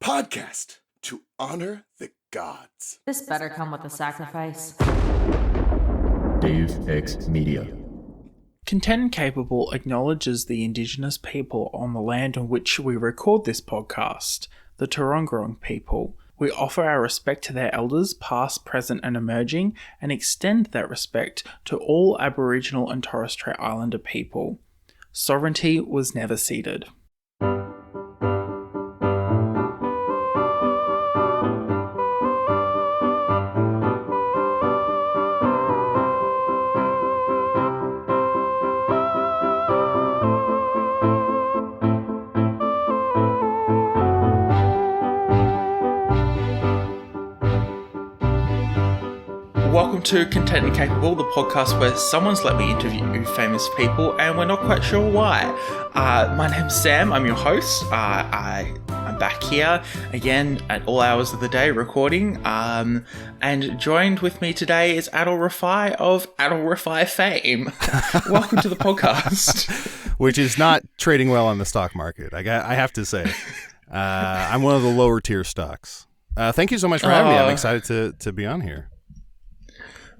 podcast to honor the gods. This better come with a sacrifice. Deus Ex Media. Content and Capable acknowledges the Indigenous people on the land on which we record this podcast, the Turungurung people. We offer our respect to their elders, past, present and emerging, and extend that respect to all Aboriginal and Torres Strait Islander people. Sovereignty was never ceded. Welcome to Content and Capable, the podcast where someone's let me interview famous people and we're not quite sure why. My name's Sam, I'm your host. I'm back here again at all hours of the day recording. And joined with me today is Adal Rifai of Adal Rifai fame. Welcome to the podcast. Which is not trading well on the stock market, I have to say. I'm one of the lower tier stocks. Thank you so much for having me. I'm excited to be on here.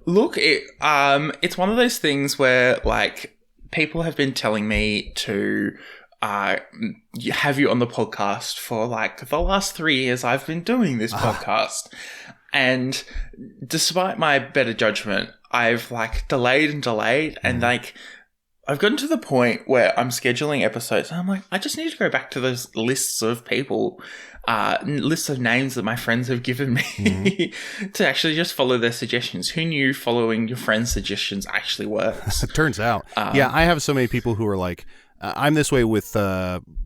Look, it's one of those things where, like, people have been telling me to have you on the podcast for, like, the last 3 years I've been doing this podcast. And despite my better judgment, I've, like, delayed, and, like, I've gotten to the point where I'm scheduling episodes and I'm like, I just need to go back to those lists of people, lists of names that my friends have given me to actually just follow their suggestions. Who knew following your friends' suggestions actually works? It turns out. Yeah, I have so many people who are like, I'm this way with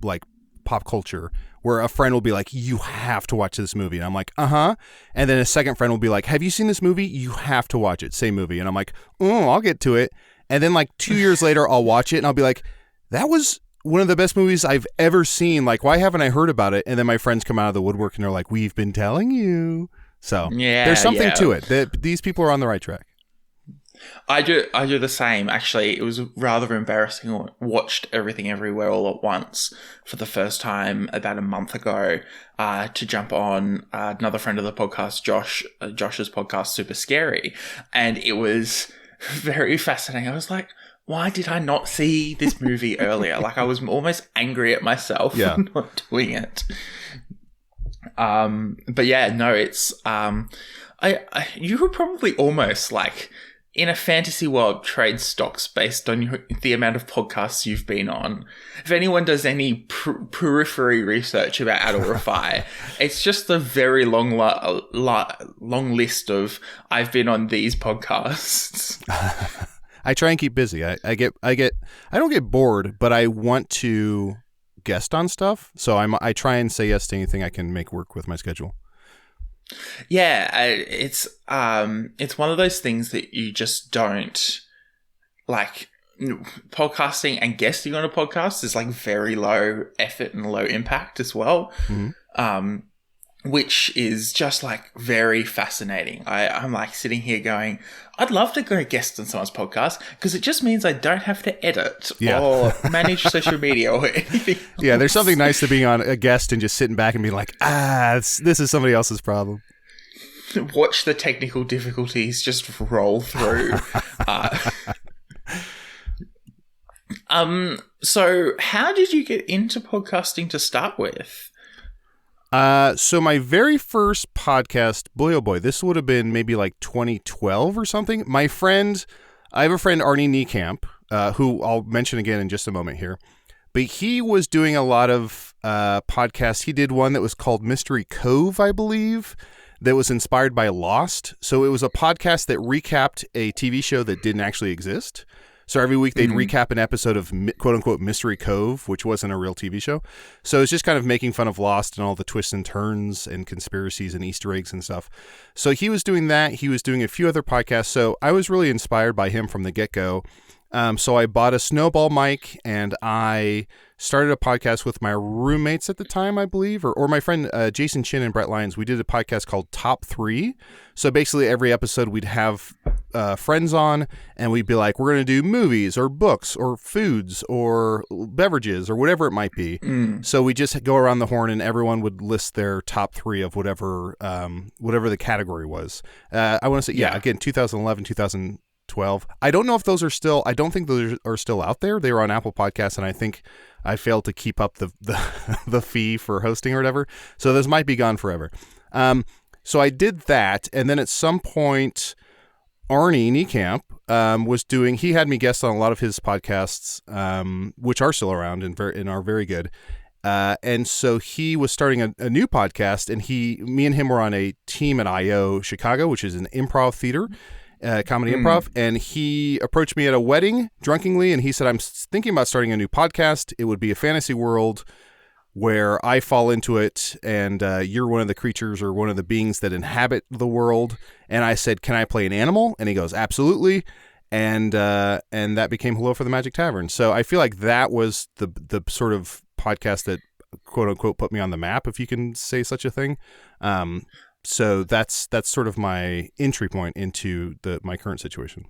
like pop culture, where a friend will be like, you have to watch this movie. And I'm like, uh-huh. And then a second friend will be like, have you seen this movie? You have to watch it. Same movie. And I'm like, I'll get to it. And then like 2 years later, I'll watch it and I'll be like, that was one of the best movies I've ever seen. Like, why haven't I heard about it? And then my friends come out of the woodwork and they're like, we've been telling you. So there's something to it. These people are on the right track. I do the same. Actually, it was rather embarrassing. I watched Everything Everywhere All at Once for the first time about a month ago to jump on another friend of the podcast, Josh's podcast, Super Scary. And it was very fascinating. I was like, why did I not see this movie earlier? Like, I was almost angry at myself for not doing it. But yeah, no, it's you would probably almost, like, in a fantasy world, trade stocks based on the amount of podcasts you've been on. If anyone does any periphery research about Adal Rifai, it's just a very long list of I've been on these podcasts. I try and keep busy. I don't get bored, but I want to guest on stuff. So I try and say yes to anything I can make work with my schedule. Yeah, it's one of those things that you just don't like. Podcasting and guesting on a podcast is like very low effort and low impact as well, which is just like very fascinating. I'm like sitting here going, I'd love to go guest on someone's podcast because it just means I don't have to edit or manage social media or anything else. Yeah, there's something nice to being on a guest and just sitting back and being like, this is somebody else's problem. Watch the technical difficulties just roll through. So how did you get into podcasting to start with? So my very first podcast, boy, oh boy, this would have been maybe like 2012 or something. I have a friend, Arnie Niekamp, who I'll mention again in just a moment here, but he was doing a lot of podcasts. He did one that was called Mystery Cove, I believe, that was inspired by Lost. So it was a podcast that recapped a TV show that didn't actually exist. So every week they'd recap an episode of quote unquote Mystery Cove, which wasn't a real TV show. So it's just kind of making fun of Lost and all the twists and turns and conspiracies and Easter eggs and stuff. So he was doing that. He was doing a few other podcasts. So I was really inspired by him from the get-go. So I bought a snowball mic and I started a podcast with my roommates at the time, I believe, or my friend Jason Chin and Brett Lyons. We did a podcast called Top 3. So basically every episode we'd have friends on, and we'd be like, we're going to do movies or books or foods or beverages or whatever it might be. So we just go around the horn and everyone would list their top 3 of whatever the category was. I want to say, again, 2011, 2012. I don't know if those are still, I don't think those are still out there. They were on Apple Podcasts, and I think I failed to keep up the fee for hosting or whatever. So those might be gone forever. So I did that, and then at some point, Arnie Niekamp he had me guest on a lot of his podcasts, which are still around and are very good. And so he was starting a new podcast, and me and him were on a team at I.O. Chicago, which is an improv theater, comedy improv. And he approached me at a wedding drunkenly, and he said, I'm thinking about starting a new podcast. It would be a fantasy world where I fall into it, and you're one of the creatures or one of the beings that inhabit the world. And I said, can I play an animal? And he goes, absolutely. And that became Hello for the Magic Tavern. So I feel like that was the sort of podcast that, quote unquote, put me on the map, if you can say such a thing. So that's sort of my entry point into my current situation.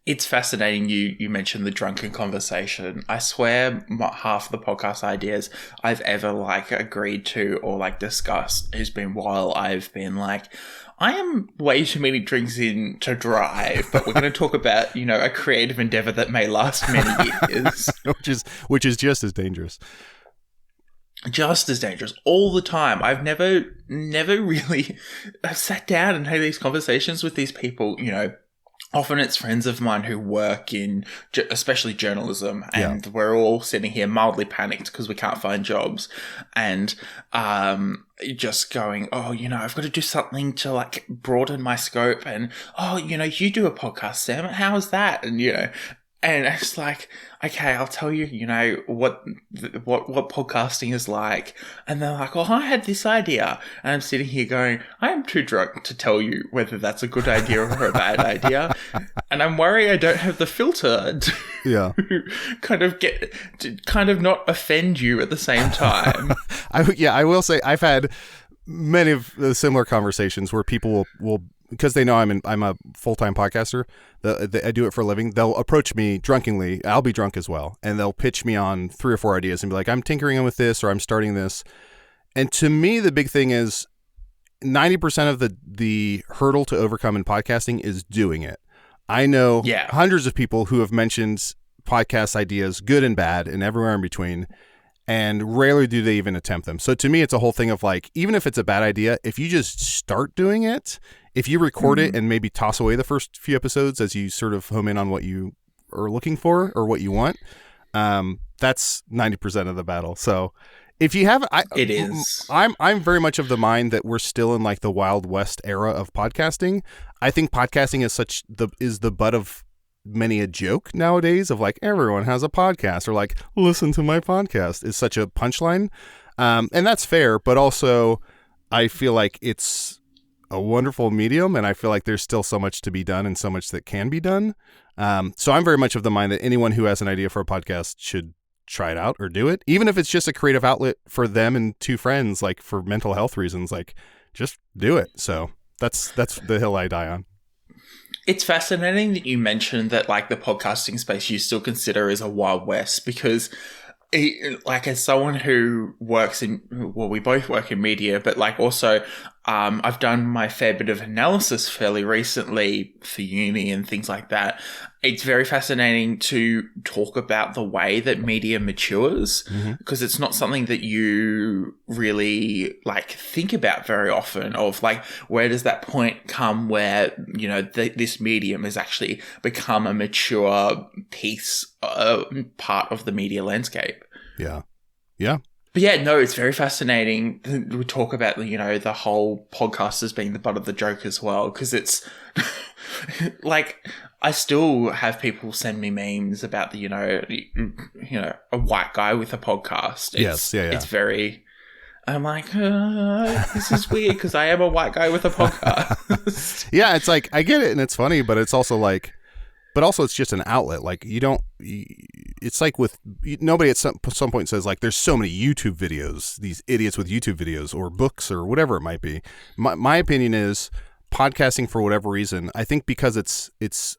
It's fascinating you mentioned the drunken conversation. I swear half the podcast ideas I've ever agreed to or discussed has been while I've been I am way too many drinks in to drive, but we're going to talk about, a creative endeavor that may last many years. which is just as dangerous. Just as dangerous all the time. I've never really I've sat down and had these conversations with these people, Often it's friends of mine who work in especially journalism, and we're all sitting here mildly panicked because we can't find jobs, and just going, I've got to do something to broaden my scope, and you do a podcast, Sam. How's that? And and it's okay, I'll tell you, what podcasting is like. And they're like, I had this idea. And I'm sitting here going, I am too drunk to tell you whether that's a good idea or a bad idea. And I'm worried I don't have the filter to kind of not offend you at the same time. I will say I've had many of the similar conversations where people will because they know I'm a full-time podcaster, I do it for a living, they'll approach me drunkenly. I'll be drunk as well. And they'll pitch me on 3 or 4 ideas and be like, I'm tinkering with this, or I'm starting this. And to me, the big thing is 90% of the hurdle to overcome in podcasting is doing it. I know hundreds of people who have mentioned podcast ideas, good and bad, and everywhere in between. And rarely do they even attempt them. So to me, it's a whole thing of even if it's a bad idea, if you just start doing it, if you record it and maybe toss away the first few episodes as you sort of home in on what you are looking for or what you want, that's 90% of the battle. So if you have, it is. I'm very much of the mind that we're still in the Wild West era of podcasting. I think podcasting is the butt of many a joke nowadays of everyone has a podcast, or listen to my podcast is such a punchline. And that's fair, but also I feel like it's a wonderful medium, and I feel like there's still so much to be done and so much that can be done. So I'm very much of the mind that anyone who has an idea for a podcast should try it out or do it, even if it's just a creative outlet for them and 2 friends, for mental health reasons, just do it. So that's the hill I die on. It's fascinating that you mentioned that the podcasting space you still consider is a Wild West, because as someone who works we both work in media, but also I've done my fair bit of analysis fairly recently for uni and things like that. It's very fascinating to talk about the way that media matures, because it's not something that you really think about very often, of where does that point come where, this medium has actually become a mature part of the media landscape. Yeah. Yeah. But yeah, no, it's very fascinating. We talk about, the whole podcast as being the butt of the joke as well, because it's I still have people send me memes about the, a white guy with a podcast. It's very, I'm this is weird because I am a white guy with a podcast. Yeah, it's I get it and it's funny, but it's also but also it's just an outlet. it's like with nobody at some point says like there's so many YouTube videos, these idiots with YouTube videos or books or whatever it might be. My opinion is podcasting, for whatever reason, I think because it's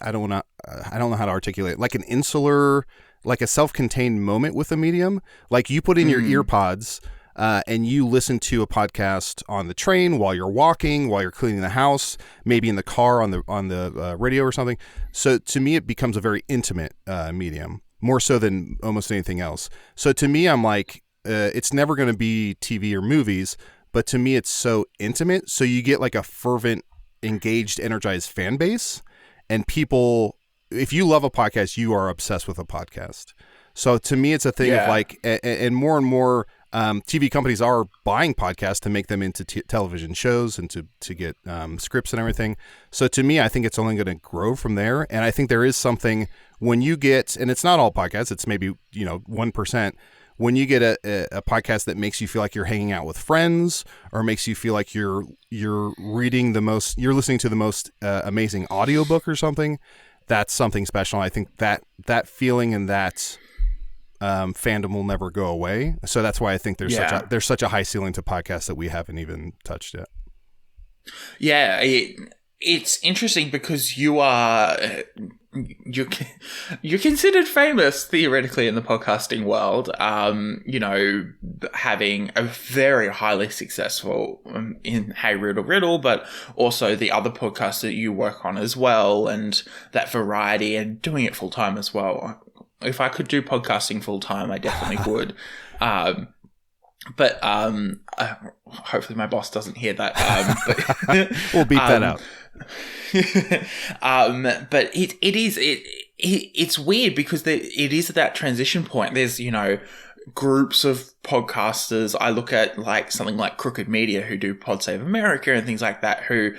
I don't know how to articulate it, like an insular, like a self-contained moment with a medium. Like you put in your ear pods and you listen to a podcast on the train, while you're walking, while you're cleaning the house, maybe in the car on the radio or something. So to me, it becomes a very intimate medium, more so than almost anything else. So to me, I'm like, it's never going to be TV or movies, but to me, it's so intimate. So you get like a fervent, engaged, energized fan base, and people, if you love a podcast, you are obsessed with a podcast. So to me, it's a thing of like, and more TV companies are buying podcasts to make them into television shows and to get scripts and everything. So to me, I think it's only going to grow from there. And I think there is something when you get, and it's not all podcasts, it's maybe 1%. When you get a podcast that makes you feel like you're hanging out with friends, or makes you feel like you're listening to the most amazing audiobook or something, that's something special. I think that feeling and that fandom will never go away. So that's why I think there's such a high ceiling to podcasts that we haven't even touched yet. Yeah, it's interesting because you're considered famous theoretically in the podcasting world. Having a very highly successful in Hey Riddle, but also the other podcasts that you work on as well, and that variety, and doing it full time as well. If I could do podcasting full time, I definitely would. But hopefully my boss doesn't hear that. We'll beat that out. But it's weird because it is at that transition point. There's, groups of podcasters. I look at like something like Crooked Media, who do Pod Save America and things like that, who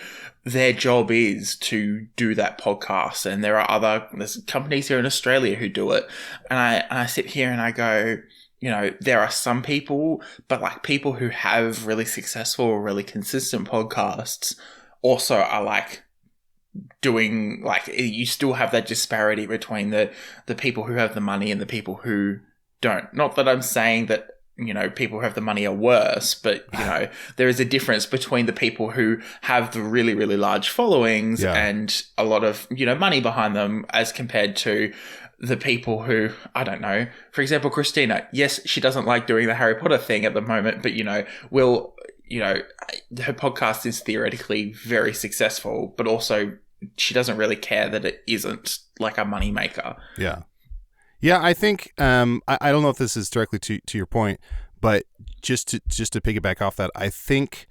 their job is to do that podcast. And there's companies here in Australia who do it. And I sit here and I go, there are some people, but like people who have really successful or really consistent podcasts also are like doing, like, you still have that disparity between the people who have the money and the people who don't. Not that I'm saying that, people who have the money are worse, but, there is a difference between the people who have the really, really large followings and a lot of, money behind them as compared to the people who, I don't know, for example, Christina, yes, she doesn't like doing the Harry Potter thing at the moment, but, her podcast is theoretically very successful, but also she doesn't really care that it isn't like a money maker. Yeah. Yeah, I think I don't know if this is directly to your point, but just to piggyback off that, I think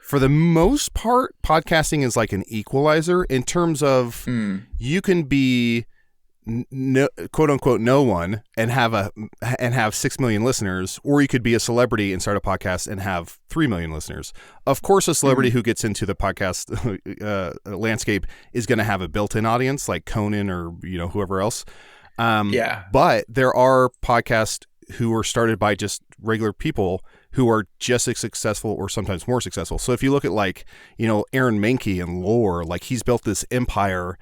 for the most part, podcasting is like an equalizer in terms of you can be no, quote unquote no one and have 6 million listeners, or you could be a celebrity and start a podcast and have 3 million listeners. Of course, a celebrity who gets into the podcast landscape is going to have a built-in audience like Conan or whoever else. But there are podcasts who are started by just regular people who are just as successful or sometimes more successful. So if you look at Aaron Mahnke and Lore, like he's built this empire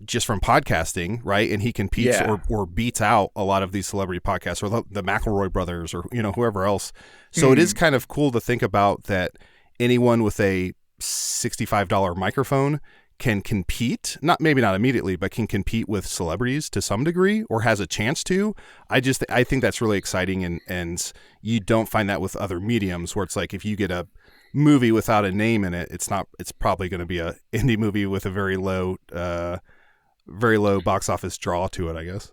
just from podcasting, right? And he competes or beats out a lot of these celebrity podcasts, or the McElroy brothers, or whoever else. So it is kind of cool to think about that anyone with a $65 microphone can compete, maybe not immediately, but can compete with celebrities to some degree, or has a chance to. I think that's really exciting, and you don't find that with other mediums, where it's like if you get a movie without a name in it, it's probably going to be a indie movie with a very low box office draw to it, I guess.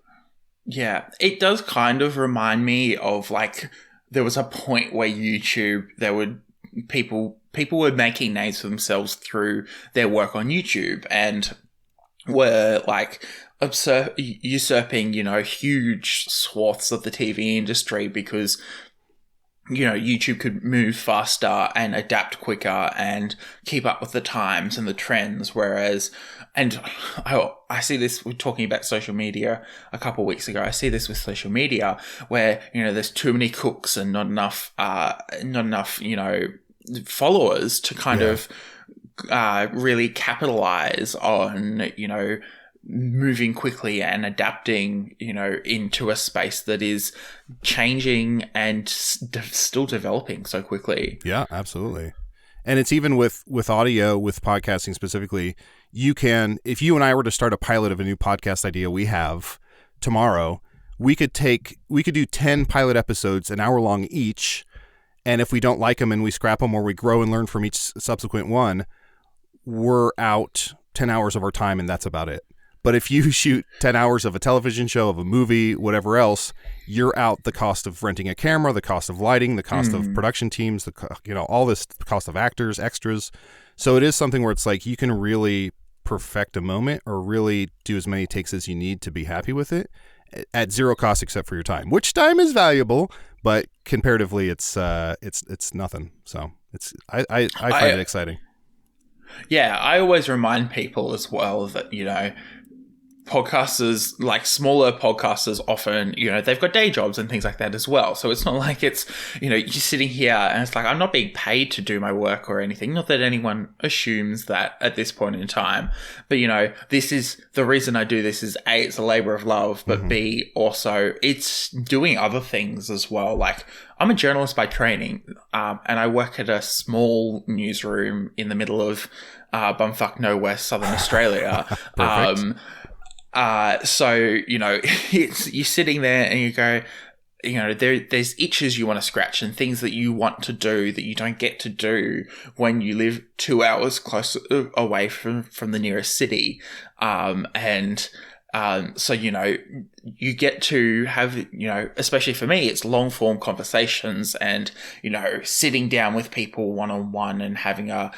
Yeah, it does kind of remind me of like there was a point where YouTube, people were making names for themselves through their work on YouTube and were like usurping, huge swaths of the TV industry because, YouTube could move faster and adapt quicker and keep up with the times and the trends. And I see this, we're talking about social media a couple of weeks ago. I see this with social media where, there's too many cooks and not enough, followers to kind of really capitalize on, moving quickly and adapting, into a space that is changing and still developing so quickly. Yeah, absolutely. And it's even with audio, with podcasting specifically, you can, if you and I were to start a pilot of a new podcast idea we have tomorrow, we could do 10 pilot episodes, an hour long each. And if we don't like them and we scrap them or we grow and learn from each subsequent one, we're out 10 hours of our time and that's about it. But if you shoot 10 hours of a television show, of a movie, whatever else, you're out the cost of renting a camera, the cost of lighting, the cost of production teams, all this, the cost of actors, extras. So it is something where it's like you can really perfect a moment or really do as many takes as you need to be happy with it at zero cost except for your time, which time is valuable, but comparatively it's nothing. So I find it exciting. Yeah, I always remind people as well that, podcasters, like smaller podcasters often, they've got day jobs and things like that as well. So it's not like it's, you're sitting here and it's like, I'm not being paid to do my work or anything. Not that anyone assumes that at this point in time. But, this is the reason I do this is A, it's a labor of love, but B, also it's doing other things as well. Like I'm a journalist by training, and I work at a small newsroom in the middle of bumfuck nowhere, Southern Australia. So, it's, you're sitting there and you go, there's itches you want to scratch and things that you want to do that you don't get to do when you live 2 hours close away from the nearest city. So, you get to have, especially for me, it's long form conversations and, sitting down with people one-on-one and having a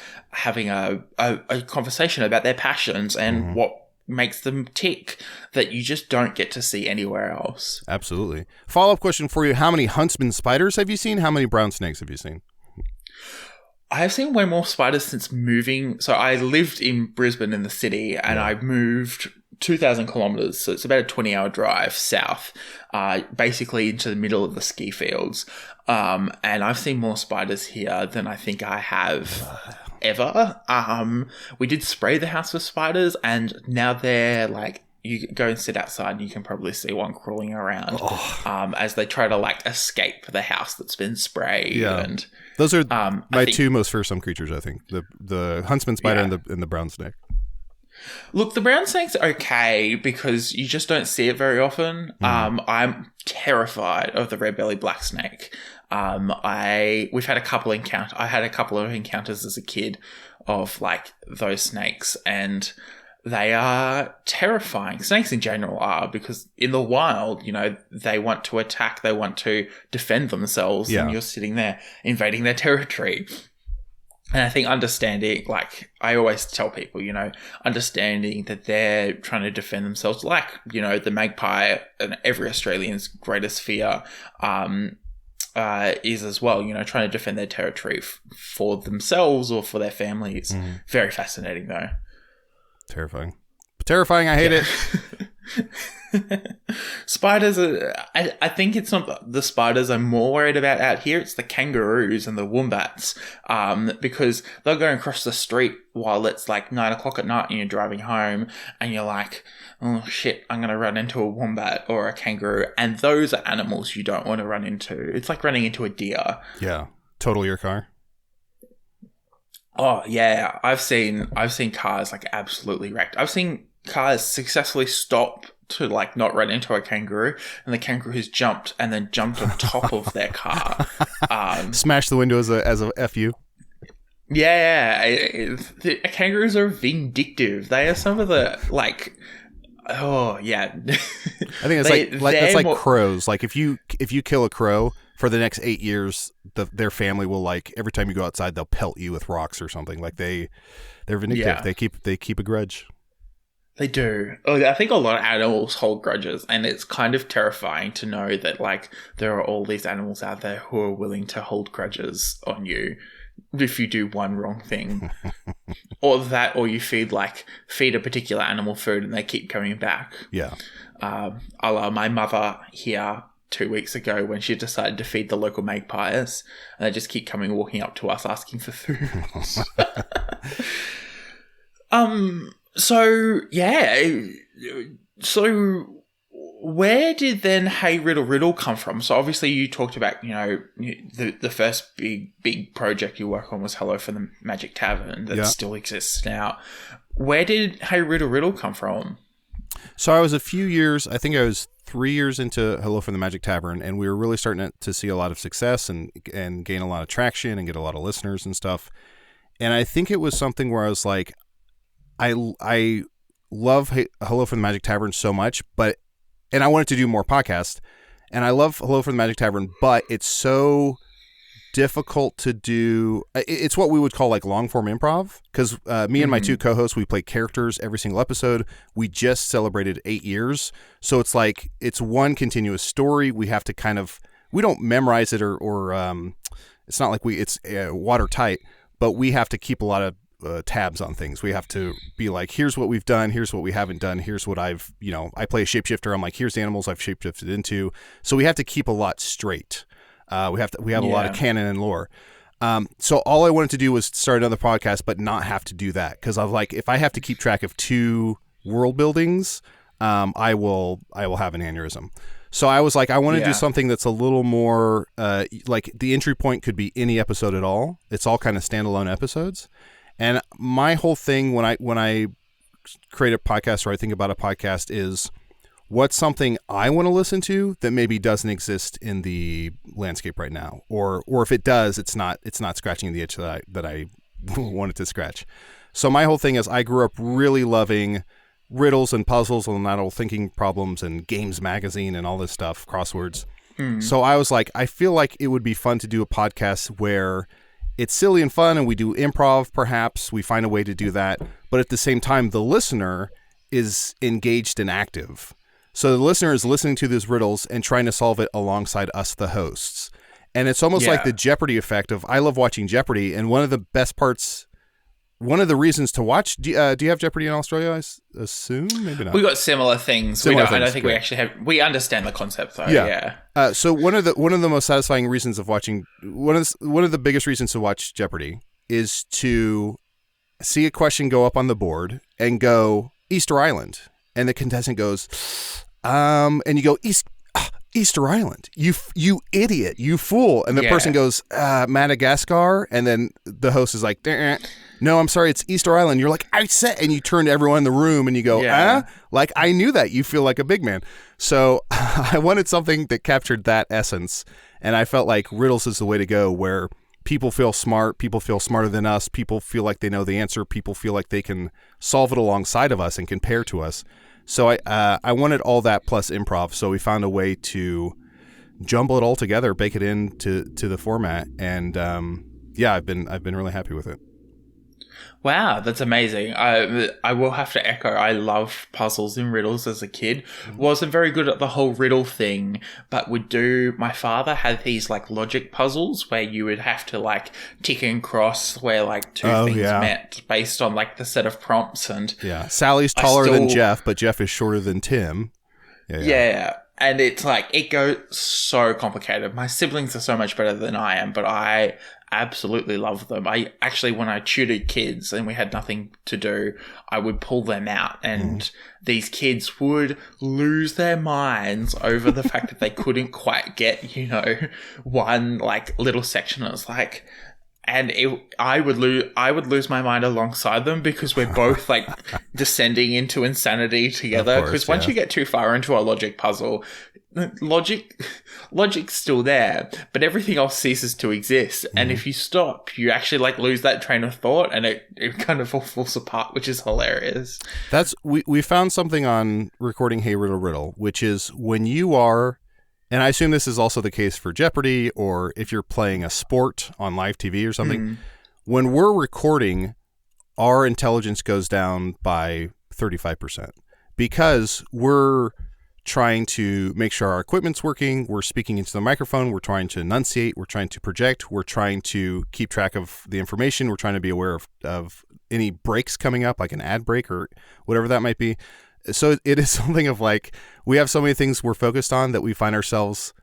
conversation about their passions and what makes them tick that you just don't get to see anywhere else. Absolutely. Follow-up question for you. How many huntsman spiders have you seen? How many brown snakes have you seen? I have seen way more spiders since moving. So I lived in Brisbane in the city and I moved 2,000 kilometers. So it's about a 20-hour drive south, basically into the middle of the ski fields. And I've seen more spiders here than I think I have ever. We did spray the house with spiders and now they're like, you go and sit outside and you can probably see one crawling around as they try to escape the house that's been sprayed. Yeah. And those are my two most fearsome creatures, I think. The huntsman spider and the brown snake. Look, the brown snake's okay because you just don't see it very often. I'm terrified of the red-bellied black snake. We've had a couple I had a couple of encounters as a kid of those snakes, and they are terrifying. Snakes in general are, because in the wild, they want to attack, they want to defend themselves, and you're sitting there invading their territory. And I think understanding, I always tell people, understanding that they're trying to defend themselves, the magpie and every Australian's greatest fear is as well, trying to defend their territory for themselves or for their families. Very fascinating, though. Terrifying. I hate it. Spiders I think it's not the spiders I'm more worried about out here. It's the kangaroos and the wombats, because they're going across the street while it's 9 o'clock at night and you're driving home and you're like, oh shit, I'm going to run into a wombat or a kangaroo. And those are animals you don't want to run into. It's like running into a deer. Yeah. Total your car. Oh yeah. I've seen cars absolutely wrecked. I've seen cars successfully stop to not run into a kangaroo, and the kangaroo's jumped on top of their car. Smash the window as a FU. Yeah, kangaroos are vindictive. They are some of the oh yeah. I think it's that's like crows. If you kill a crow for the next 8 years, their family will every time you go outside they'll pelt you with rocks or something. They're vindictive. Yeah. They keep a grudge. They do. I think a lot of animals hold grudges, and it's kind of terrifying to know that there are all these animals out there who are willing to hold grudges on you if you do one wrong thing. or you feed a particular animal food and they keep coming back. Yeah. My mother here 2 weeks ago when she decided to feed the local magpies, and they just keep walking up to us asking for food. So, yeah, So where did then Hey Riddle come from? So obviously you talked about, the first big project you work on was Hello from the Magic Tavern that still exists now. Where did Hey Riddle come from? So I was a few years, I think I was 3 years into Hello from the Magic Tavern, and we were really starting to see a lot of success and gain a lot of traction and get a lot of listeners and stuff. And I think it was something where I was like, I love Hello from the Magic Tavern so much, and I wanted to do more podcasts, and I love Hello from the Magic Tavern, but it's so difficult to do. It's what we would call like long form improv, because me and my two co-hosts, we play characters every single episode. We just celebrated 8 years, so it's like it's one continuous story. We have to we don't memorize it or it's not like it's watertight, but we have to keep a lot of tabs on things. We have to be like, here's what we've done, here's what we haven't done, here's what I play a shapeshifter. I'm like, here's the animals I've shapeshifted into. So we have to keep a lot straight. We have a lot of canon and lore. So all I wanted to do was start another podcast, but not have to do that, because I was like, if I have to keep track of 2 world buildings, I will have an aneurysm. So I was like, I want to do something that's a little more like the entry point could be any episode at all. It's all kind of standalone episodes. And my whole thing when I create a podcast or I think about a podcast is, what's something I want to listen to that maybe doesn't exist in the landscape right now, or if it does, it's not scratching the itch that I wanted to scratch. So my whole thing is, I grew up really loving riddles and puzzles and lateral thinking problems and games magazine and all this stuff, crosswords. So I was like, I feel like it would be fun to do a podcast where it's silly and fun, and we do improv, perhaps we find a way to do that, but at the same time, the listener is engaged and active. So the listener is listening to these riddles and trying to solve it alongside us, the hosts. And it's almost like the Jeopardy effect of, I love watching Jeopardy, and one of the best parts, one of the reasons to watch, do you have Jeopardy in Australia, I assume? Maybe not. We got similar things. I don't think we actually have, we understand the concept though. Yeah. So one of the most satisfying reasons of watching, one of the biggest reasons to watch Jeopardy is to see a question go up on the board and go, Easter Island. And the contestant goes, and you go, Easter Island, you idiot, you fool. And the person goes, Madagascar. And then the host is like, no, I'm sorry, it's Easter Island. You're like, I said, and you turn to everyone in the room and you go, like, I knew that. You feel like a big man. So I wanted something that captured that essence. And I felt like Riddles is the way to go, where people feel smart, people feel smarter than us, people feel like they know the answer, people feel like they can solve it alongside of us and compare to us. So I wanted all that plus improv. So we found a way to jumble it all together, bake it into the format, and I've been really happy with it. Wow, that's amazing. I will have to echo, I love puzzles and riddles as a kid. Wasn't very good at the whole riddle thing, but my father had these like logic puzzles where you would have to like tick and cross where like two things met based on like the set of prompts. And Sally's taller than Jeff, but Jeff is shorter than Tim. Yeah. And it's like, it goes so complicated. My siblings are so much better than I am, but I absolutely love them. I actually, when I tutored kids and we had nothing to do, I would pull them out, and these kids would lose their minds over the fact that they couldn't quite get, one like little section. It was like, and I would lose my mind alongside them, because we're both like descending into insanity together. Because once you get too far into a logic puzzle, logic's still there, but everything else ceases to exist. And if you stop, you actually like lose that train of thought, and it kind of all falls apart, which is hilarious. We found something on recording Hey Riddle, which is when you are, and I assume this is also the case for Jeopardy, or if you're playing a sport on live TV or something, when we're recording, our intelligence goes down by 35%, because we're trying to make sure our equipment's working, we're speaking into the microphone, we're trying to enunciate, we're trying to project, we're trying to keep track of the information, we're trying to be aware of any breaks coming up, like an ad break or whatever that might be. So it is something of like, we have so many things we're focused on that we find ourselves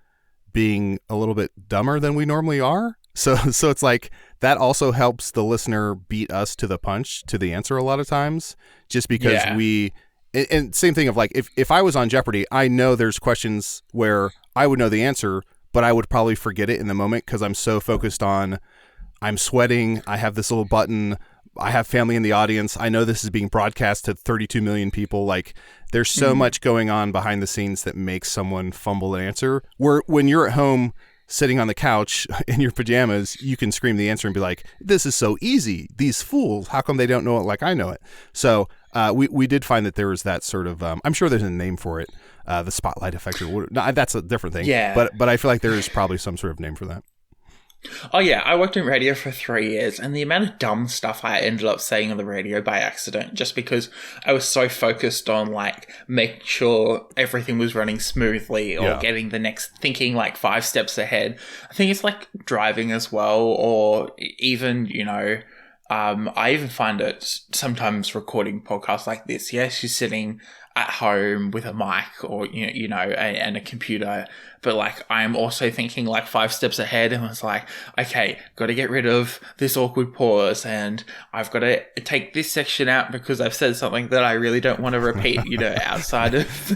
being a little bit dumber than we normally are. So it's like, that also helps the listener beat us to the punch, to the answer a lot of times, just because we and same thing of like, if I was on Jeopardy, I know there's questions where I would know the answer, but I would probably forget it in the moment because I'm so focused on, I'm sweating, I have this little button, I have family in the audience, I know this is being broadcast to 32 million people. Like, there's so much going on behind the scenes that makes someone fumble an answer. Where when you're at home sitting on the couch in your pajamas, you can scream the answer and be like, this is so easy. These fools, how come they don't know it like I know it? So we did find that there was that sort of, I'm sure there's a name for it, the spotlight effect. Or no, that's a different thing. Yeah. But I feel like there is probably some sort of name for that. Oh yeah, I worked in radio for 3 years, and the amount of dumb stuff I ended up saying on the radio by accident, just because I was so focused on like making sure everything was running smoothly or getting the next, thinking like 5 steps ahead. I think it's like driving as well, or even, you know, I even find it sometimes recording podcasts like this. Yes, you're sitting at home with a mic or, you know, and a computer, but like I'm also thinking like 5 steps ahead, and was like, okay, got to get rid of this awkward pause, and I've got to take this section out because I've said something that I really don't want to repeat, you know, outside of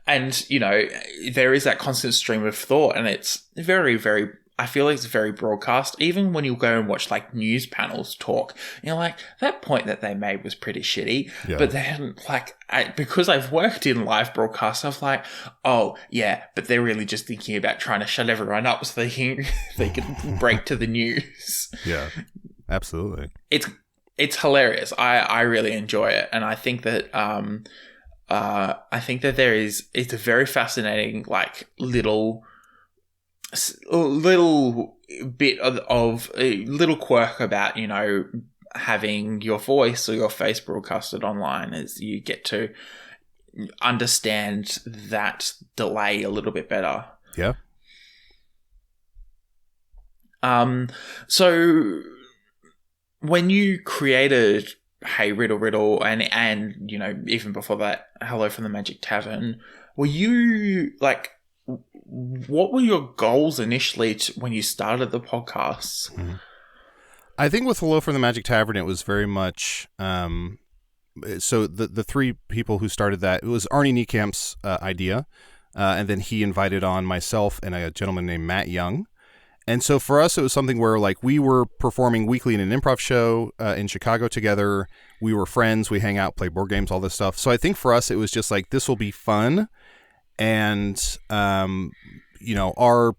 And, you know, there is that constant stream of thought, and it's very, very, I feel like it's very broadcast. Even when you go and watch like news panels talk, you know, like that point that they made was pretty shitty. Yeah. But then like, because I've worked in live broadcasts, I was like, oh yeah, but they're really just thinking about trying to shut everyone up so they can break to the news. Yeah, absolutely. It's hilarious. I really enjoy it. And I think that, it's a very fascinating, like little bit of a little quirk about, you know, having your voice or your face broadcasted online, as you get to understand that delay a little bit better. Yeah. So when you created Hey Riddle and you know, even before that, Hello from the Magic Tavern, were you like, what were your goals initially when you started the podcast? I think with Hello from the Magic Tavern, it was very much, so the 3 people who started that, it was Arnie Niecamp's idea, and then he invited on myself and a gentleman named Matt Young. And so for us, it was something where like we were performing weekly in an improv show in Chicago together. We were friends. We hang out, play board games, all this stuff. So I think for us, it was just like, this will be fun. And, you know, our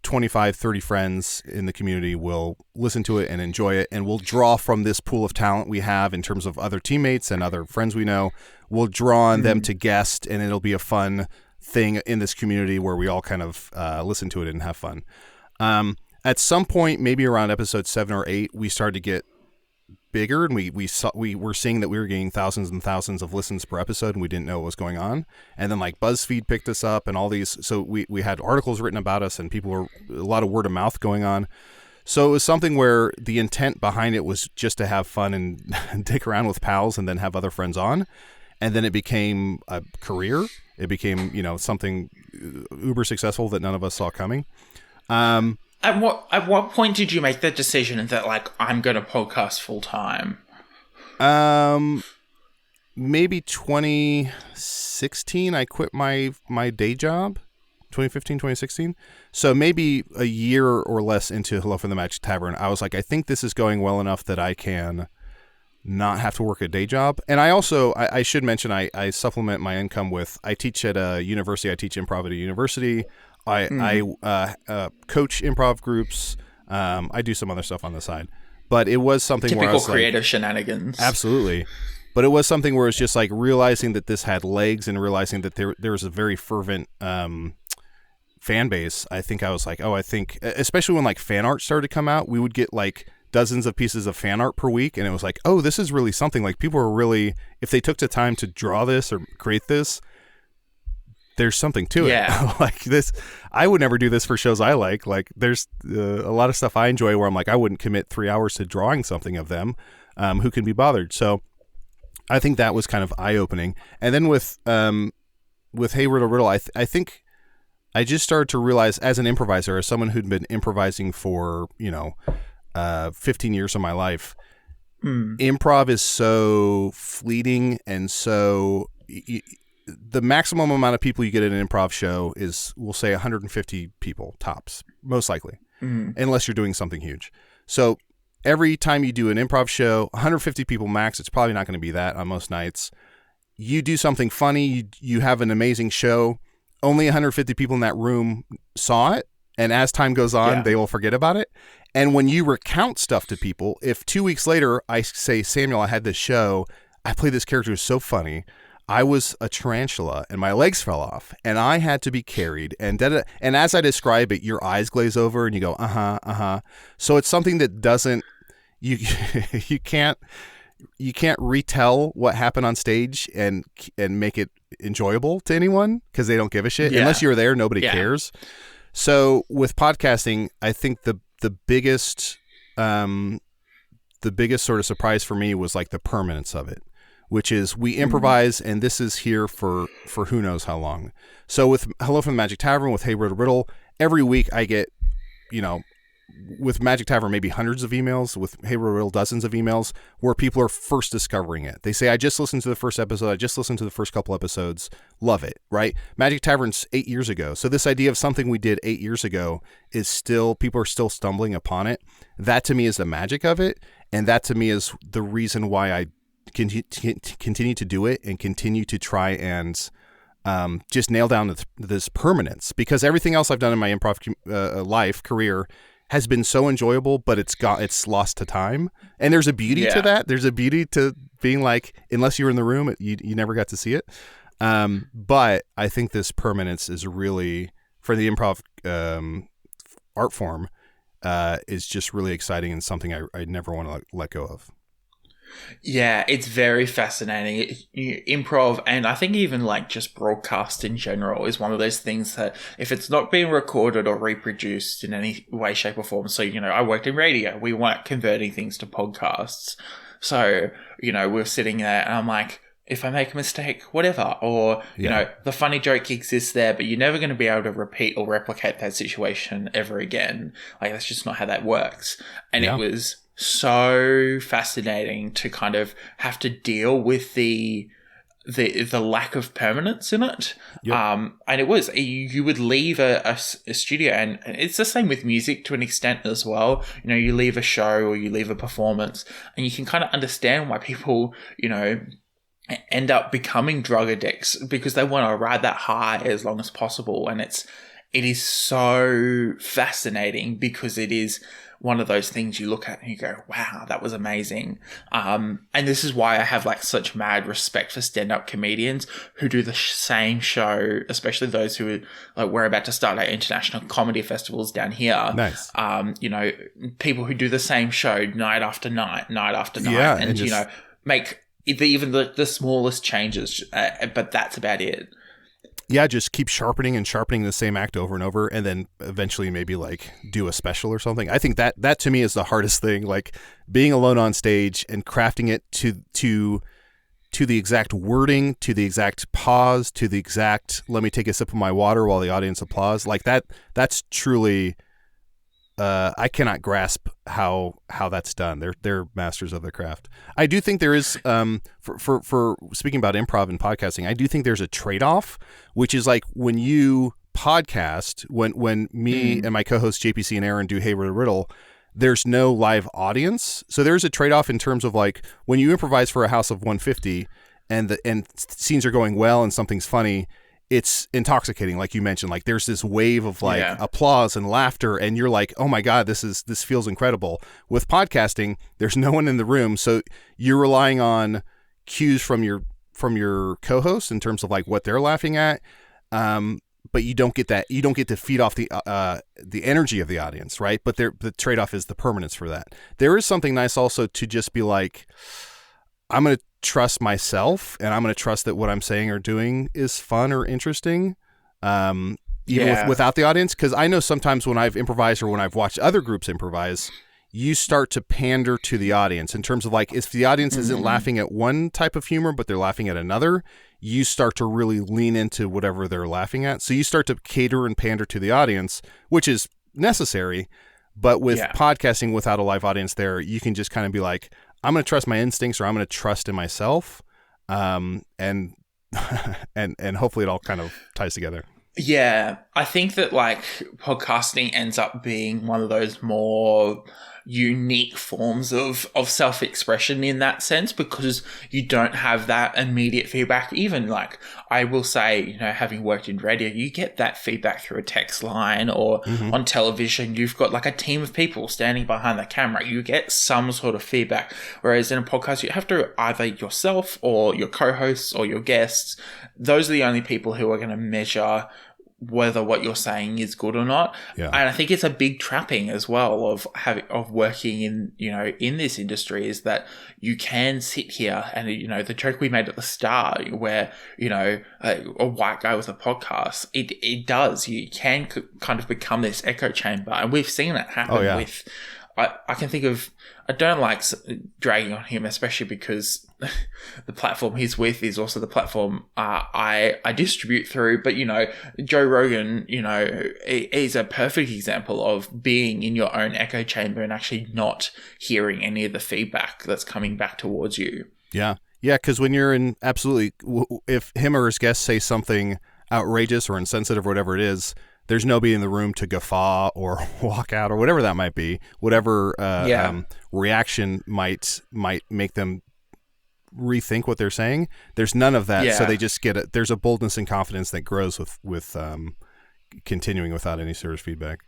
25, 30 friends in the community will listen to it and enjoy it. And we'll draw from this pool of talent we have in terms of other teammates and other friends we know. We'll draw on them to guest, and it'll be a fun thing in this community where we all kind of listen to it and have fun. At some point, maybe around episode 7 or 8, we started to get bigger, and we were seeing that we were getting thousands and thousands of listens per episode, and we didn't know what was going on. And then like BuzzFeed picked us up, and all these, so we had articles written about us, and people were, a lot of word of mouth going on. So it was something where the intent behind it was just to have fun and dick around with pals, and then have other friends on. And then it became a career. It became, you know, something uber successful that none of us saw coming. At what point did you make the decision that like, I'm going to podcast full time? Maybe 2016. I quit my day job. 2015, 2016. So maybe a year or less into Hello from the Magic Tavern, I was like, I think this is going well enough that I can not have to work a day job. And I also, I should mention, I supplement my income with, I teach at a university. I teach improv at a university. I coach improv groups. I do some other stuff on the side, but it was something typical where I was creative like, shenanigans. Absolutely. But it was something where it's just like realizing that this had legs and realizing that there was a very fervent fan base. I think I was like, I think, especially when like fan art started to come out, we would get like dozens of pieces of fan art per week. And it was like, oh, this is really something. Like people are really, if they took the time to draw this or create this, there's something to it. Like this, I would never do this for shows I like. Like there's a lot of stuff I enjoy where I'm like, I wouldn't commit 3 hours to drawing something of them. Who can be bothered? So I think that was kind of eye-opening. And then with Hey Riddle, I think I just started to realize as an improviser, as someone who'd been improvising for, 15 years of my life, Improv is so fleeting, and so the maximum amount of people you get at an improv show is, we'll say, 150 people tops, most likely, unless you're doing something huge. So every time you do an improv show, 150 people max. It's probably not going to be that on most nights. You do something funny, you have an amazing show. Only 150 people in that room saw it, and as time goes on, they will forget about it. And when you recount stuff to people, if 2 weeks later I say, Samuel, I had this show, I played this character, it was so funny. I was a tarantula and my legs fell off and I had to be carried, and and as I describe it, your eyes glaze over and you go, So it's something that doesn't, you can't retell what happened on stage and make it enjoyable to anyone because they don't give a shit. Unless you're there, nobody cares. So with podcasting, I think the biggest sort of surprise for me was like the permanence of it, which is we improvise, and this is here for who knows how long. So with Hello from the Magic Tavern, with Hey Riddle, every week I get, with Magic Tavern, maybe hundreds of emails, with Hey Riddle, dozens of emails where people are first discovering it. They say, I just listened to the first episode. I just listened to the first couple episodes. Love it, right? Magic Tavern's 8 years ago. So this idea of something we did 8 years ago is still, people are still stumbling upon it. That to me is the magic of it. And that to me is the reason why I continue to do it and continue to try and just nail down this permanence. Because everything else I've done in my improv career has been so enjoyable, but it's lost to time. And there's a beauty to that. There's a beauty to being like, unless you were in the room, you never got to see it. But I think this permanence is really, for the improv art form, is just really exciting and something I never want to let go of. Yeah, it's very fascinating. Improv, and I think even like just broadcast in general, is one of those things that if it's not being recorded or reproduced in any way, shape or form. So, I worked in radio. We weren't converting things to podcasts. So, we're sitting there and I'm like, if I make a mistake, whatever. Or, the funny joke exists there, but you're never going to be able to repeat or replicate that situation ever again. Like, that's just not how that works. And it was so fascinating to kind of have to deal with the lack of permanence in it. And it was, you would leave a studio, and it's the same with music to an extent as well. You leave a show or you leave a performance, and you can kind of understand why people, end up becoming drug addicts, because they want to ride that high as long as possible. And it is so fascinating because it is one of those things you look at and you go, wow, that was amazing. And this is why I have like such mad respect for stand-up comedians who do the same show, especially those who like, we're about to start our international comedy festivals down here. Nice. People who do the same show night after night, and just make even the smallest changes, but that's about it. Yeah, just keep sharpening the same act over and over, and then eventually maybe like do a special or something. I think that to me is the hardest thing, like being alone on stage and crafting it to the exact wording, to the exact pause, to the exact let me take a sip of my water while the audience applauds. Like that's truly I cannot grasp how that's done. They're masters of their craft. I do think there is for speaking about improv and podcasting, I do think there's a trade-off, which is like when you podcast, when me and my co-hosts JPC and Aaron do Hey Riddle, there's no live audience. So there's a trade-off in terms of like when you improvise for a house of 150 and scenes are going well and something's funny, it's intoxicating, like you mentioned. Like there's this wave of like applause and laughter, and you're like, oh my God, this feels incredible. With podcasting, there's no one in the room, so you're relying on cues from your co-host in terms of like what they're laughing at, but you don't get that. You don't get to feed off the energy of the audience, right? But the trade-off is the permanence for that. There is something nice also to just be like, I'm going to trust myself, and I'm going to trust that what I'm saying or doing is fun or interesting, without the audience. Because I know sometimes when I've improvised or when I've watched other groups improvise, you start to pander to the audience in terms of like, if the audience isn't laughing at one type of humor, but they're laughing at another, you start to really lean into whatever they're laughing at. So you start to cater and pander to the audience, which is necessary. But with podcasting without a live audience there, you can just kind of be like, I'm going to trust my instincts, or I'm going to trust in myself. And hopefully it all kind of ties together. Yeah, I think that like podcasting ends up being one of those more unique forms of self-expression in that sense, because you don't have that immediate feedback. Even like, I will say, you know, having worked in radio, you get that feedback through a text line, or on television, you've got like a team of people standing behind the camera. You get some sort of feedback. Whereas in a podcast, you have to either yourself or your co-hosts or your guests. Those are the only people who are going to measure whether what you're saying is good or not. Yeah. And I think it's a big trapping as well of working in, you know, in this industry, is that you can sit here and, you know, the joke we made at the start where, you know, a white guy with a podcast, it does, you can kind of become this echo chamber. And we've seen it happen with, I can think of, I don't like dragging on him, especially because the platform he's with is also the platform I distribute through. But, you know, Joe Rogan, you know, is a perfect example of being in your own echo chamber and actually not hearing any of the feedback that's coming back towards you. Yeah. Yeah, because when you're in, absolutely, if him or his guests say something outrageous or insensitive or whatever it is, there's nobody in the room to guffaw or walk out or whatever that might be. Whatever reaction might make them rethink what they're saying. There's none of that, so they just get it. There's a boldness and confidence that grows with continuing without any serious feedback.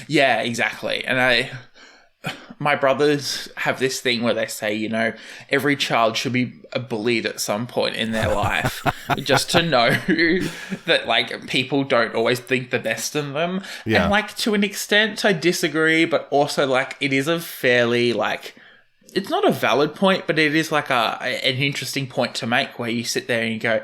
Yeah, exactly. And my brothers have this thing where they say, you know, every child should be bullied at some point in their life, just to know that like people don't always think the best of them. Yeah. And like, to an extent I disagree, but also like it is a fairly like, it's not a valid point, but it is like an interesting point to make, where you sit there and you go,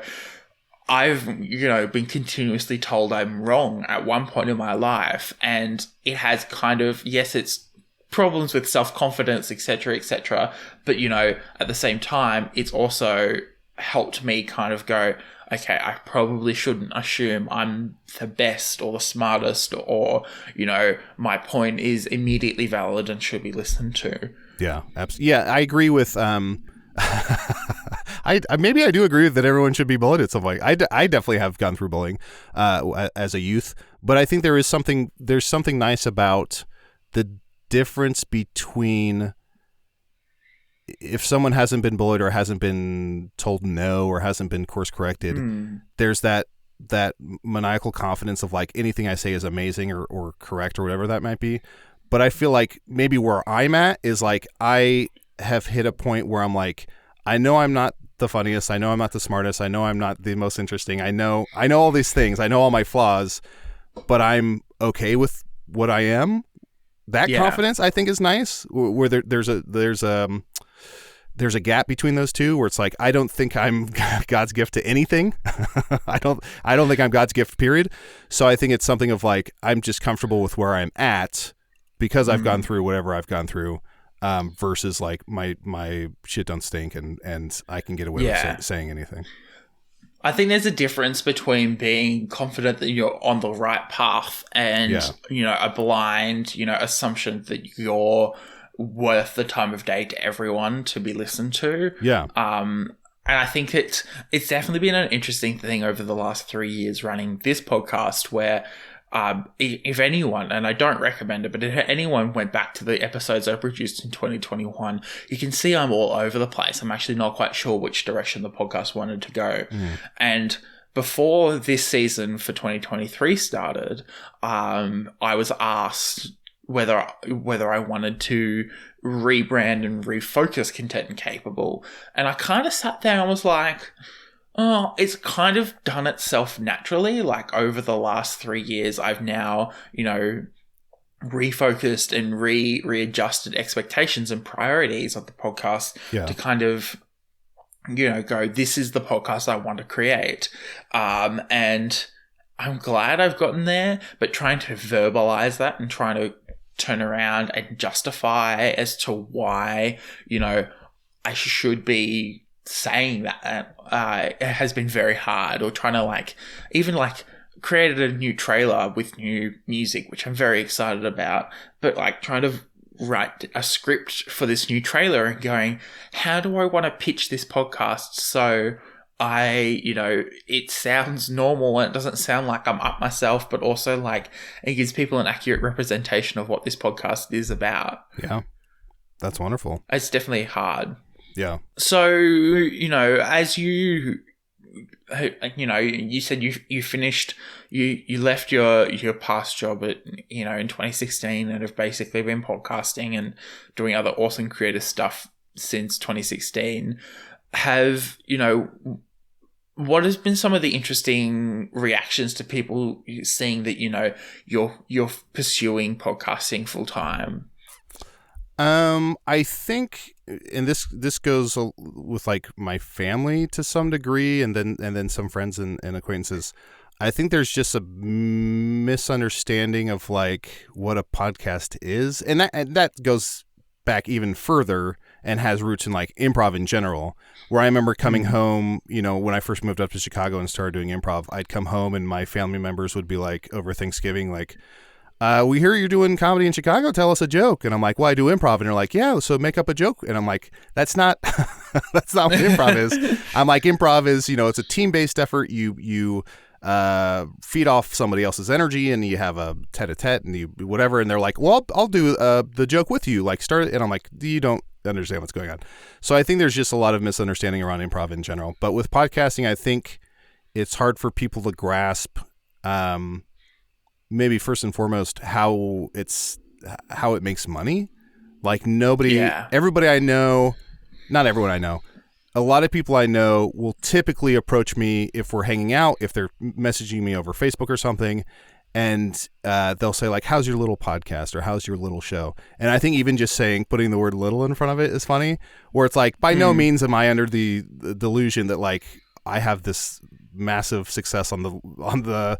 I've, you know, been continuously told I'm wrong at one point in my life, and it has kind of, yes, it's problems with self-confidence, etc., but, you know, at the same time, it's also helped me kind of go, okay, I probably shouldn't assume I'm the best or the smartest, or, you know, my point is immediately valid and should be listened to. Yeah, absolutely. Yeah, I agree with. I maybe I do agree that everyone should be bullied at some point. I definitely have gone through bullying as a youth, but I think there's something nice about the difference between if someone hasn't been bullied or hasn't been told no or hasn't been course corrected. There's that maniacal confidence of like, anything I say is amazing or correct or whatever that might be. But I feel like maybe where I'm at is like, I have hit a point where I'm like, I know I'm not the funniest. I know I'm not the smartest. I know I'm not the most interesting. I know all these things. I know all my flaws, but I'm okay with what I am. That confidence, I think, is nice. Where there's a gap between those two, where it's like, I don't think I'm God's gift to anything. I don't think I'm God's gift, period. So I think it's something of like, I'm just comfortable with where I'm at because I've gone through whatever I've gone through, versus like my shit don't stink and I can get away with saying anything. I think there's a difference between being confident that you're on the right path and, you know, a blind, you know, assumption that you're worth the time of day to everyone to be listened to. Yeah. And I think it's definitely been an interesting thing over the last 3 years running this podcast, where if anyone, and I don't recommend it, but if anyone went back to the episodes I produced in 2021, you can see I'm all over the place. I'm actually not quite sure which direction the podcast wanted to go. And before this season for 2023 started, I was asked whether I wanted to rebrand and refocus Content and Capable. And I kind of sat there and was like, oh, it's kind of done itself naturally. Like, over the last 3 years, I've now, you know, refocused and readjusted expectations and priorities of the podcast to kind of, you know, go, this is the podcast I want to create. And I'm glad I've gotten there, but trying to verbalize that and trying to turn around and justify as to why, you know, I should be saying that it has been very hard, or trying to like even like created a new trailer with new music, which I'm very excited about, but like trying to write a script for this new trailer and going, how do I want to pitch this podcast so it sounds normal and it doesn't sound like I'm up myself, but also like it gives people an accurate representation of what this podcast is about. Yeah. That's wonderful. It's definitely hard. Yeah. So, as you said you finished, you left your past job in 2016 and have basically been podcasting and doing other awesome creative stuff since 2016. What has been some of the interesting reactions to people seeing that, you're pursuing podcasting full time? I think, and this goes with like my family to some degree, and then some friends and acquaintances. I think there's just a misunderstanding of like what a podcast is, and that goes back even further and has roots in like improv in general. Where I remember coming home, when I first moved up to Chicago and started doing improv, I'd come home and my family members would be like over Thanksgiving, like, we hear you're doing comedy in Chicago. Tell us a joke. And I'm like, well, I do improv. And they're like, yeah, so make up a joke. And I'm like, that's not what improv is. I'm like, improv is, it's a team-based effort. You feed off somebody else's energy and you have a tete-a-tete and you whatever. And they're like, well, I'll do the joke with you. Like, start it. And I'm like, you don't understand what's going on. So I think there's just a lot of misunderstanding around improv in general. But with podcasting, I think it's hard for people to grasp, maybe first and foremost, how it makes money. Like everybody I know, not everyone I know, a lot of people I know will typically approach me if we're hanging out, if they're messaging me over Facebook or something, and they'll say like, how's your little podcast or how's your little show? And I think even just putting the word little in front of it is funny, where it's like, by no means am I under the delusion that like I have this massive success on the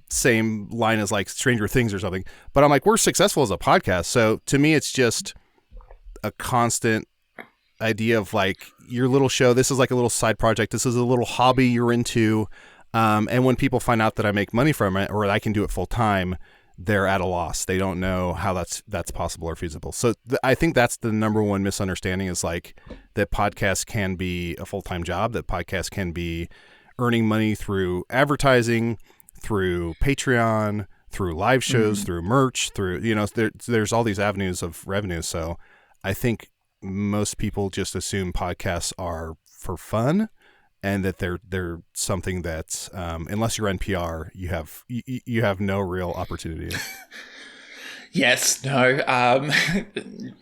same line as like Stranger Things or something, but I'm like, we're successful as a podcast. So to me, it's just a constant idea of like your little show. This is like a little side project. This is a little hobby you're into. And when people find out that I make money from it or I can do it full time, they're at a loss. They don't know how that's possible or feasible. So I think that's the number one misunderstanding, is like that podcasts can be a full-time job, that podcasts can be earning money through advertising, through Patreon, through live shows, through merch, through, there's all these avenues of revenue. So I think most people just assume podcasts are for fun, and that they're something that, unless you're NPR, you have no real opportunity. Yes, no.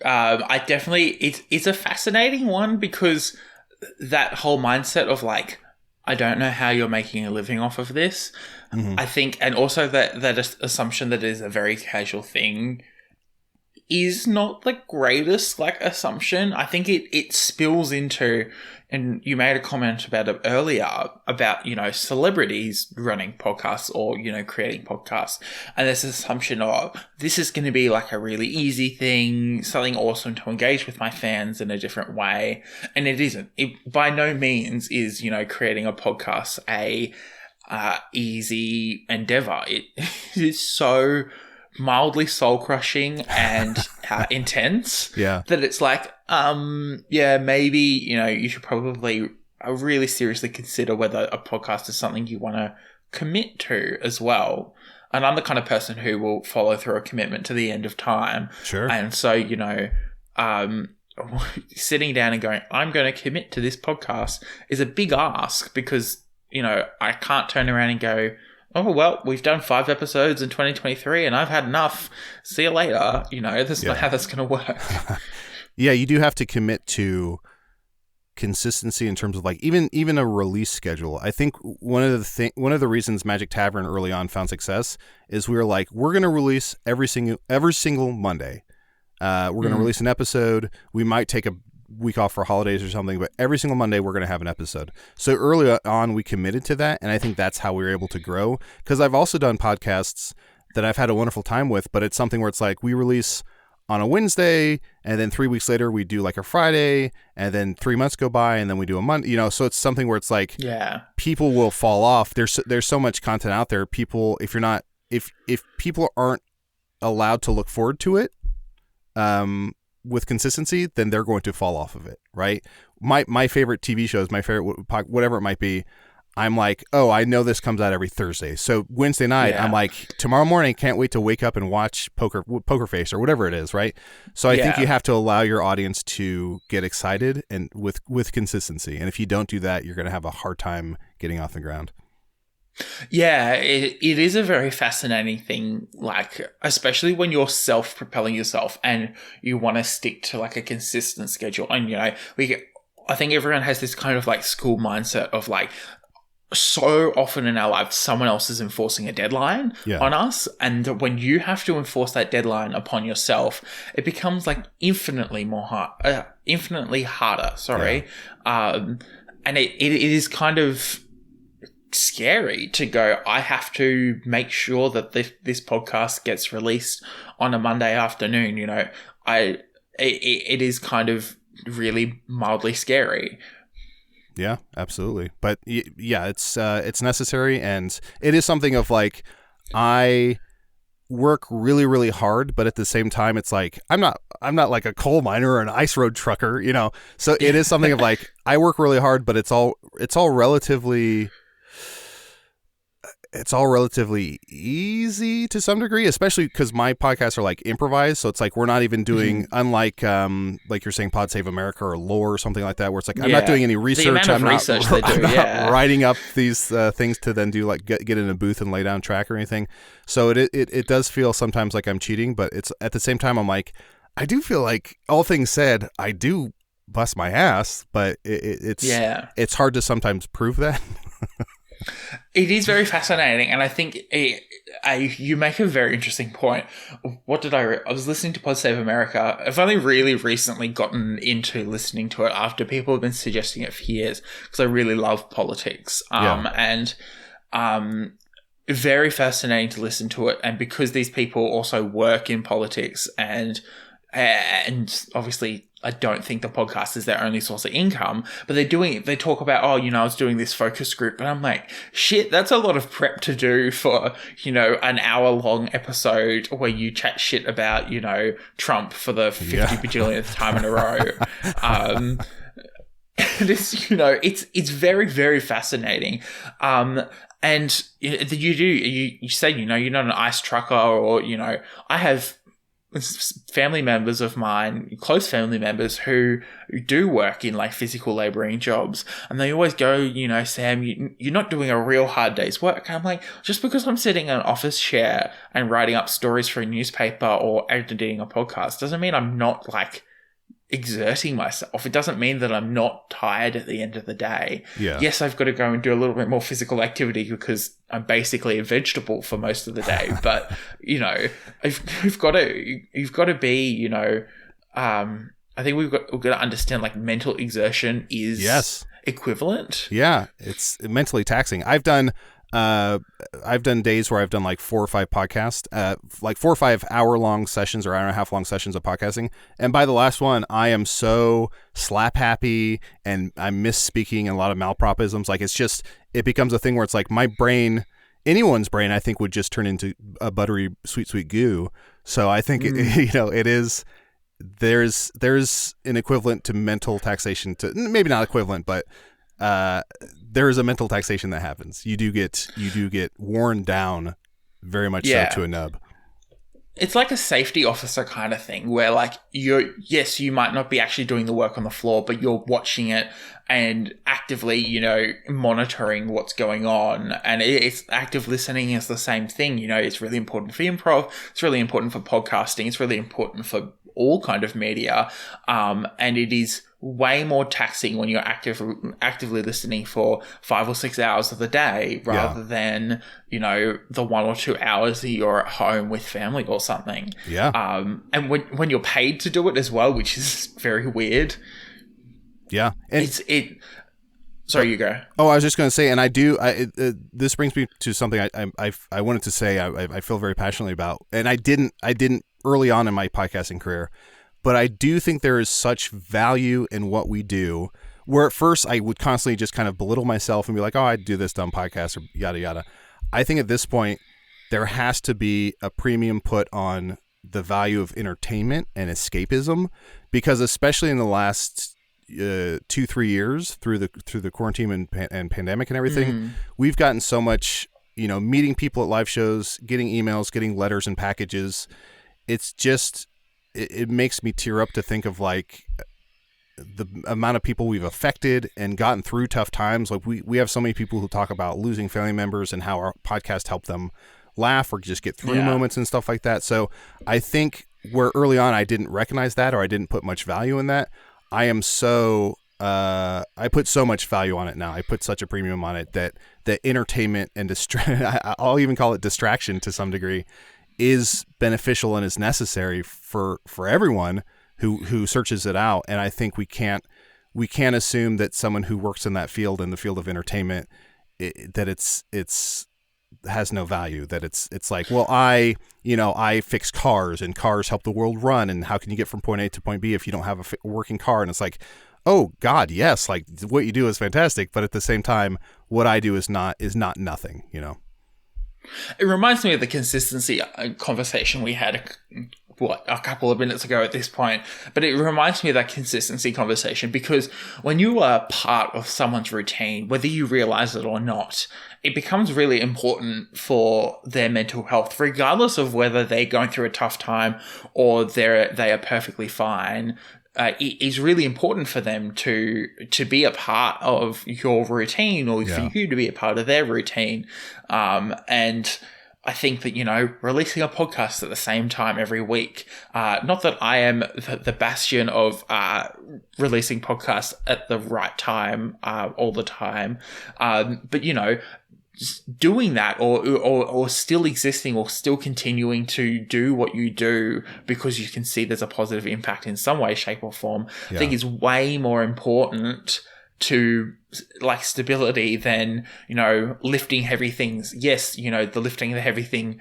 I definitely, it's a fascinating one, because that whole mindset of like, I don't know how you're making a living off of this. I think, and also that assumption that it is a very casual thing is not the greatest like assumption. I think it spills into, and you made a comment about it earlier about, celebrities running podcasts or, creating podcasts. And there's this assumption of this is going to be like a really easy thing, something awesome to engage with my fans in a different way. And it isn't. It by no means is, creating a podcast a easy endeavor. It is so mildly soul-crushing and intense that it's like, maybe, you should probably really seriously consider whether a podcast is something you want to commit to as well. And I'm the kind of person who will follow through a commitment to the end of time. Sure. And so, sitting down and going, I'm going to commit to this podcast is a big ask, because, I can't turn around and go, oh, well, we've done 5 episodes in 2023 and I've had enough. See you later. That's not how that's going to work. Yeah, you do have to commit to consistency in terms of like even a release schedule. I think one of the reasons Magic Tavern early on found success is we were like, we're going to release every single Monday. We're going to release an episode. We might take a week off for holidays or something, but every single Monday we're going to have an episode. So early on we committed to that, and I think that's how we were able to grow, because I've also done podcasts that I've had a wonderful time with, but it's something where it's like we release on a Wednesday and then 3 weeks later we do like a Friday, and then 3 months go by and then we do a Monday, so it's something where it's like people will fall off. There's so much content out there. People, if people aren't allowed to look forward to it, with consistency, then they're going to fall off of it, right? My favorite TV shows, my favorite whatever it might be, I'm like, oh, I know this comes out every Thursday. So Wednesday night, I'm like, tomorrow morning, can't wait to wake up and watch Poker Face or whatever it is, right? So I think you have to allow your audience to get excited and with consistency. And if you don't do that, you're going to have a hard time getting off the ground. Yeah, it is a very fascinating thing, like, especially when you're self-propelling yourself and you want to stick to like a consistent schedule. And, I think everyone has this kind of like school mindset of like, so often in our lives, someone else is enforcing a deadline on us. And when you have to enforce that deadline upon yourself, it becomes like infinitely harder. And it is kind of scary to go, I have to make sure that this podcast gets released on a Monday afternoon. It is kind of really mildly scary. Yeah, absolutely. But yeah, it's necessary, and it is something of like, I work really, really hard, but at the same time, it's like I'm not like a coal miner or an ice road trucker, So it is something of like, I work really hard, but it's all relatively easy to some degree, especially because my podcasts are like improvised. So it's like, we're not even doing, unlike like you're saying Pod Save America or lore or something like that, where it's like, I'm not doing any research. I'm not writing up these things to then do like get in a booth and lay down track or anything. So it does feel sometimes like I'm cheating, but it's at the same time, I'm like, I do feel like, all things said, I do bust my ass, but it's hard to sometimes prove that. It is very fascinating, and I think you make a very interesting point. What did I was listening to Pod Save America. I've only really recently gotten into listening to it after people have been suggesting it for years, because I really love politics. And very fascinating to listen to it, and because these people also work in politics, and obviously I don't think the podcast is their only source of income, but they talk about, I was doing this focus group, and I'm like, shit, that's a lot of prep to do for, an hour-long episode where you chat shit about, Trump for the 50 bajillionth time in a row. It's very, very fascinating. And you say, you're not an ice trucker, or, I have family members of mine, close family members, who do work in like physical laboring jobs, and they always go, Sam, you're not doing a real hard day's work. And I'm like, just because I'm sitting in an office chair and writing up stories for a newspaper or editing a podcast doesn't mean I'm not like exerting myself. It doesn't mean that I'm not tired at the end of the day. Yes, I've got to go and do a little bit more physical activity because I'm basically a vegetable for most of the day. But you've got to be, I think we've got to understand like mental exertion is equivalent. Yeah, it's mentally taxing. I've done days where I've done like 4 or 5 podcasts, like 4 or 5 hour-long sessions or hour and a half-long sessions of podcasting. And by the last one, I am so slap happy and I'm misspeaking and a lot of malpropisms. Like it becomes a thing where it's like my brain, anyone's brain, I think would just turn into a buttery, sweet, sweet goo. So I think, it is, there's an equivalent to mental taxation to, maybe not equivalent, but there is a mental taxation that happens. You do get worn down very much so to a nub. It's like a safety officer kind of thing where like you might not be actually doing the work on the floor, but you're watching it and actively, monitoring what's going on. And it's active listening is the same thing. It's really important for improv. It's really important for podcasting. It's really important for all kind of media. And it is way more taxing when you're actively listening for 5 or 6 hours of the day rather than, the 1 or 2 hours that you're at home with family or something. Yeah. And when you're paid to do it as well, which is very weird. Yeah. And sorry, you go. Oh, I was just going to say, and this brings me to something I wanted to say I feel very passionately about, and I didn't early on in my podcasting career, but I do think there is such value in what we do, where at first I would constantly just kind of belittle myself and be like, oh, I do this dumb podcast or yada, yada. I think at this point, there has to be a premium put on the value of entertainment and escapism, because especially in the last 2-3 years through the quarantine and pandemic and everything, we've gotten so much, meeting people at live shows, getting emails, getting letters and packages. It's just, it makes me tear up to think of like the amount of people we've affected and gotten through tough times. Like we have so many people who talk about losing family members and how our podcast helped them laugh or just get through moments and stuff like that. So I think where early on I didn't recognize that, or I didn't put much value in that, I am so I put so much value on it now. I put such a premium on it that entertainment and I'll even call it distraction to some degree is beneficial and is necessary for everyone who searches it out. And I think we can't assume that someone who works in that field, in the field of entertainment, that it's has no value, that it's like, well, I fix cars and cars help the world run. And how can you get from point A to point B if you don't have a working car? And it's like, oh God, yes. Like what you do is fantastic. But at the same time, what I do is not nothing, It reminds me of the consistency conversation we had a couple of minutes ago at this point, but it reminds me of that consistency conversation, because when you are part of someone's routine, whether you realize it or not, it becomes really important for their mental health, regardless of whether they're going through a tough time or they are perfectly fine. It is really important for them to be a part of your routine, or for you to be a part of their routine. And I think that, releasing a podcast at the same time every week, not that I am the bastion of releasing podcasts at the right time all the time, but, doing that or still existing or still continuing to do what you do because you can see there's a positive impact in some way, shape or form, I think is way more important to like stability than, lifting heavy things. Yes, the lifting the heavy thing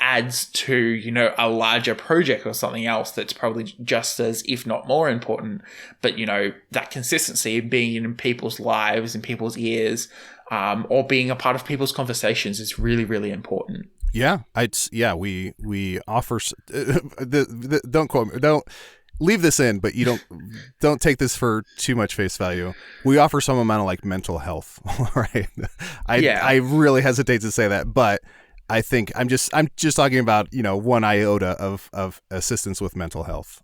adds to, a larger project or something else that's probably just as, if not more important. But, that consistency of being in people's lives and people's ears, or being a part of people's conversations is really, really important. Yeah. We offer, don't quote me, don't leave this in, but you don't take this for too much face value. We offer some amount of like mental health, right? I really hesitate to say that, but I think I'm just talking about, one iota of assistance with mental health.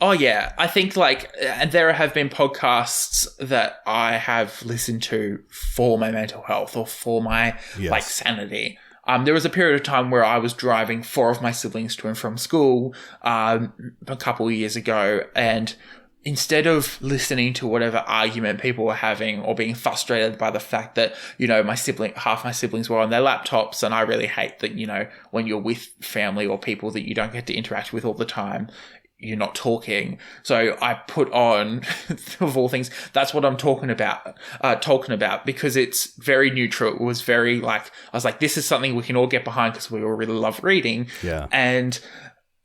Oh yeah, I think and there have been podcasts that I have listened to for my mental health or for my sanity. There was a period of time where I was driving 4 of my siblings to and from school a couple of years ago, and instead of listening to whatever argument people were having or being frustrated by the fact that, half my siblings were on their laptops, and I really hate that, when you're with family or people that you don't get to interact with all the time, you're not talking. So I put on, of all things, that's what I'm talking about, because it's very neutral. It was very I was like, this is something we can all get behind because we all really love reading. Yeah. And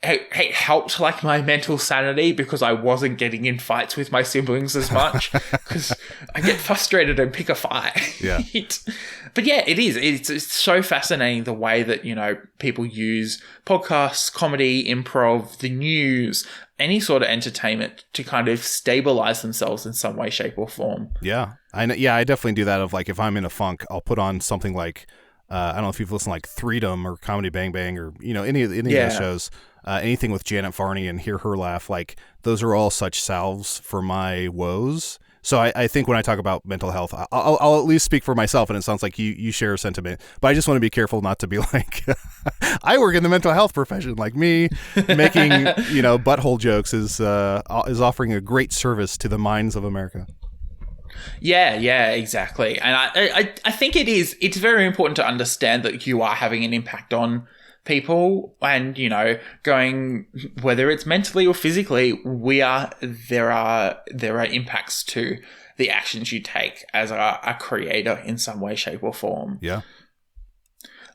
it helped my mental sanity because I wasn't getting in fights with my siblings as much because I get frustrated and pick a fight. Yeah. But yeah, it is. It's so fascinating the way that, people use podcasts, comedy, improv, the news, any sort of entertainment to kind of stabilize themselves in some way, shape or form. Yeah. I definitely do that of if I'm in a funk, I'll put on something like, I don't know if you've listened to Freedom or Comedy Bang Bang or, any of those shows. Anything with Janet Varney and hear her laugh, those are all such salves for my woes. So I think when I talk about mental health, I'll at least speak for myself, and it sounds like you share a sentiment. But I just want to be careful not to be I work in the mental health profession. Me making butthole jokes is offering a great service to the minds of America. Yeah, exactly. And I think it's very important to understand that you are having an impact on people, and going, whether it's mentally or physically, there are impacts to the actions you take as a creator in some way, shape or form. Yeah.